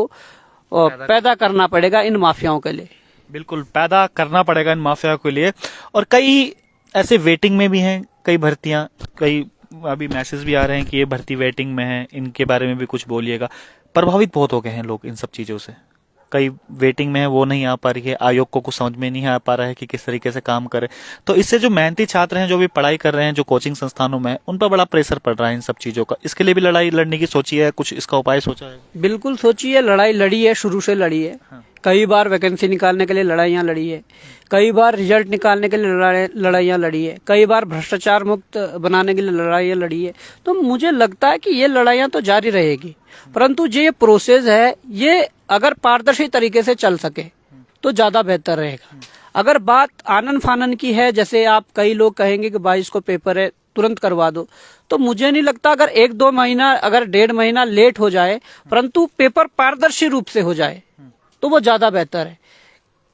पैदा करना पड़ेगा इन माफियाओं के लिए। बिल्कुल पैदा करना पड़ेगा इन माफिया के लिए। और कई ऐसे वेटिंग में भी हैं कई भर्तियां, कई अभी मैसेज भी आ रहे हैं कि ये भर्ती वेटिंग में है, इनके बारे में भी कुछ बोलिएगा। प्रभावित बहुत हो गए हैं लोग इन सब चीजों से। कई वेटिंग में है, वो नहीं आ पा रही है, आयोग को कुछ समझ में नहीं आ पा रहा है कि किस तरीके से काम करे। तो इससे जो मेहनती छात्र हैं, जो भी पढ़ाई कर रहे हैं, जो कोचिंग संस्थानों में, उन पर बड़ा प्रेशर पड़ रहा है इन सब चीजों का। इसके लिए भी लड़ाई लड़ने की सोची है, कुछ इसका उपाय सोचा है? बिल्कुल सोची है, लड़ाई लड़ी है, शुरू से लड़ी है। हाँ। कई बार वैकेंसी निकालने के लिए लड़ाइयां लड़ी है, कई बार रिजल्ट निकालने के लिए लड़ाइयां लड़ी है, कई बार भ्रष्टाचार मुक्त बनाने के लिए लड़ाइयां लड़ी है। तो मुझे लगता है कि ये लड़ाइयां तो जारी रहेगी, परंतु जो ये प्रोसेस है, ये अगर पारदर्शी तरीके से चल सके तो ज्यादा बेहतर रहेगा। अगर बात आनन फानन की है, जैसे आप कई लोग कहेंगे कि 22 को पेपर है, तुरंत करवा दो, तो मुझे नहीं लगता। अगर 1-2 महीना, अगर 1.5 महीना लेट हो जाए, परंतु पेपर पारदर्शी रूप से हो जाए, तो वो ज्यादा बेहतर है।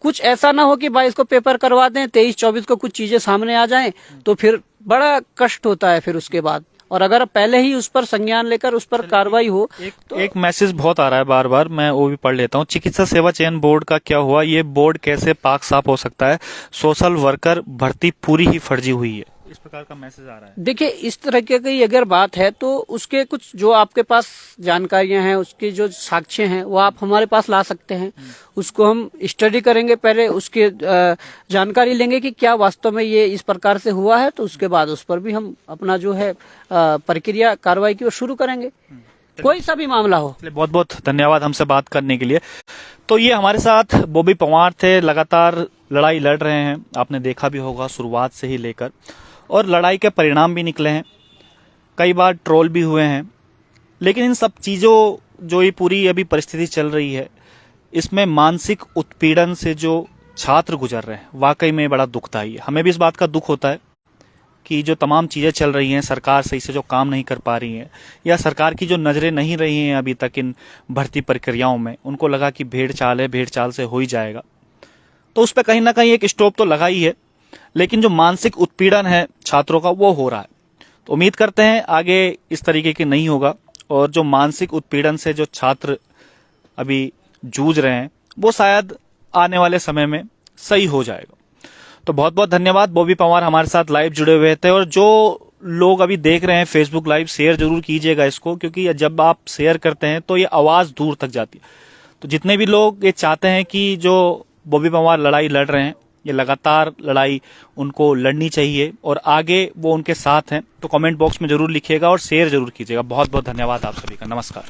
कुछ ऐसा ना हो कि 22 को पेपर करवा दें, 23-24 को कुछ चीजें सामने आ जाएं, तो फिर बड़ा कष्ट होता है फिर उसके बाद। और अगर पहले ही उस पर संज्ञान लेकर उस पर कार्रवाई हो तो। एक मैसेज बहुत आ रहा है बार बार, मैं वो भी पढ़ लेता हूँ। चिकित्सा सेवा चयन बोर्ड का क्या हुआ? ये बोर्ड कैसे पाक साफ हो सकता है? सोशल वर्कर भर्ती पूरी ही फर्जी हुई है, इस प्रकार का मैसेज आ रहा है। देखिए, इस तरह की अगर बात है तो उसके कुछ जो आपके पास जानकारियां हैं, उसकी जो साक्ष्य हैं, वो आप हमारे पास ला सकते हैं। उसको हम स्टडी करेंगे, पहले उसके जानकारी लेंगे कि क्या वास्तव में ये इस प्रकार से हुआ है, तो उसके बाद उस पर भी हम अपना जो है प्रक्रिया कार्रवाई की ओर शुरू करेंगे, कोई सा भी मामला हो। बहुत बहुत धन्यवाद हमसे बात करने के लिए। तो ये हमारे साथ बॉबी पंवार थे, लगातार लड़ाई लड़ रहे हैं, आपने देखा भी होगा शुरुआत से ही लेकर, और लड़ाई के परिणाम भी निकले हैं, कई बार ट्रोल भी हुए हैं। लेकिन इन सब चीज़ों, जो ये पूरी अभी परिस्थिति चल रही है, इसमें मानसिक उत्पीड़न से जो छात्र गुजर रहे हैं, वाकई में बड़ा दुखदायी है। हमें भी इस बात का दुख होता है कि जो तमाम चीज़ें चल रही हैं, सरकार सही से जो काम नहीं कर पा रही है, या सरकार की जो नज़रें नहीं रही हैं अभी तक इन भर्ती प्रक्रियाओं में, उनको लगा कि भेड़ चाल है, भेड़ चाल से हो ही जाएगा, तो उस पर कहीं ना कहीं एक स्टॉप तो लगा ही है। लेकिन जो मानसिक उत्पीड़न है छात्रों का, वो हो रहा है। तो उम्मीद करते हैं आगे इस तरीके की नहीं होगा, और जो मानसिक उत्पीड़न से जो छात्र अभी जूझ रहे हैं, वो शायद आने वाले समय में सही हो जाएगा। तो बहुत बहुत धन्यवाद। बॉबी पंवार हमारे साथ लाइव जुड़े हुए थे, और जो लोग अभी देख रहे हैं फेसबुक लाइव, शेयर जरूर कीजिएगा इसको, क्योंकि जब आप शेयर करते हैं तो ये आवाज दूर तक जाती है। तो जितने भी लोग ये चाहते हैं कि जो बॉबी पंवार लड़ाई लड़ रहे हैं ये लगातार लड़ाई उनको लड़नी चाहिए और आगे वो उनके साथ हैं। तो कमेंट बॉक्स में जरूर लिखिएगा और शेयर जरूर कीजिएगा। बहुत बहुत धन्यवाद आप सभी का। नमस्कार।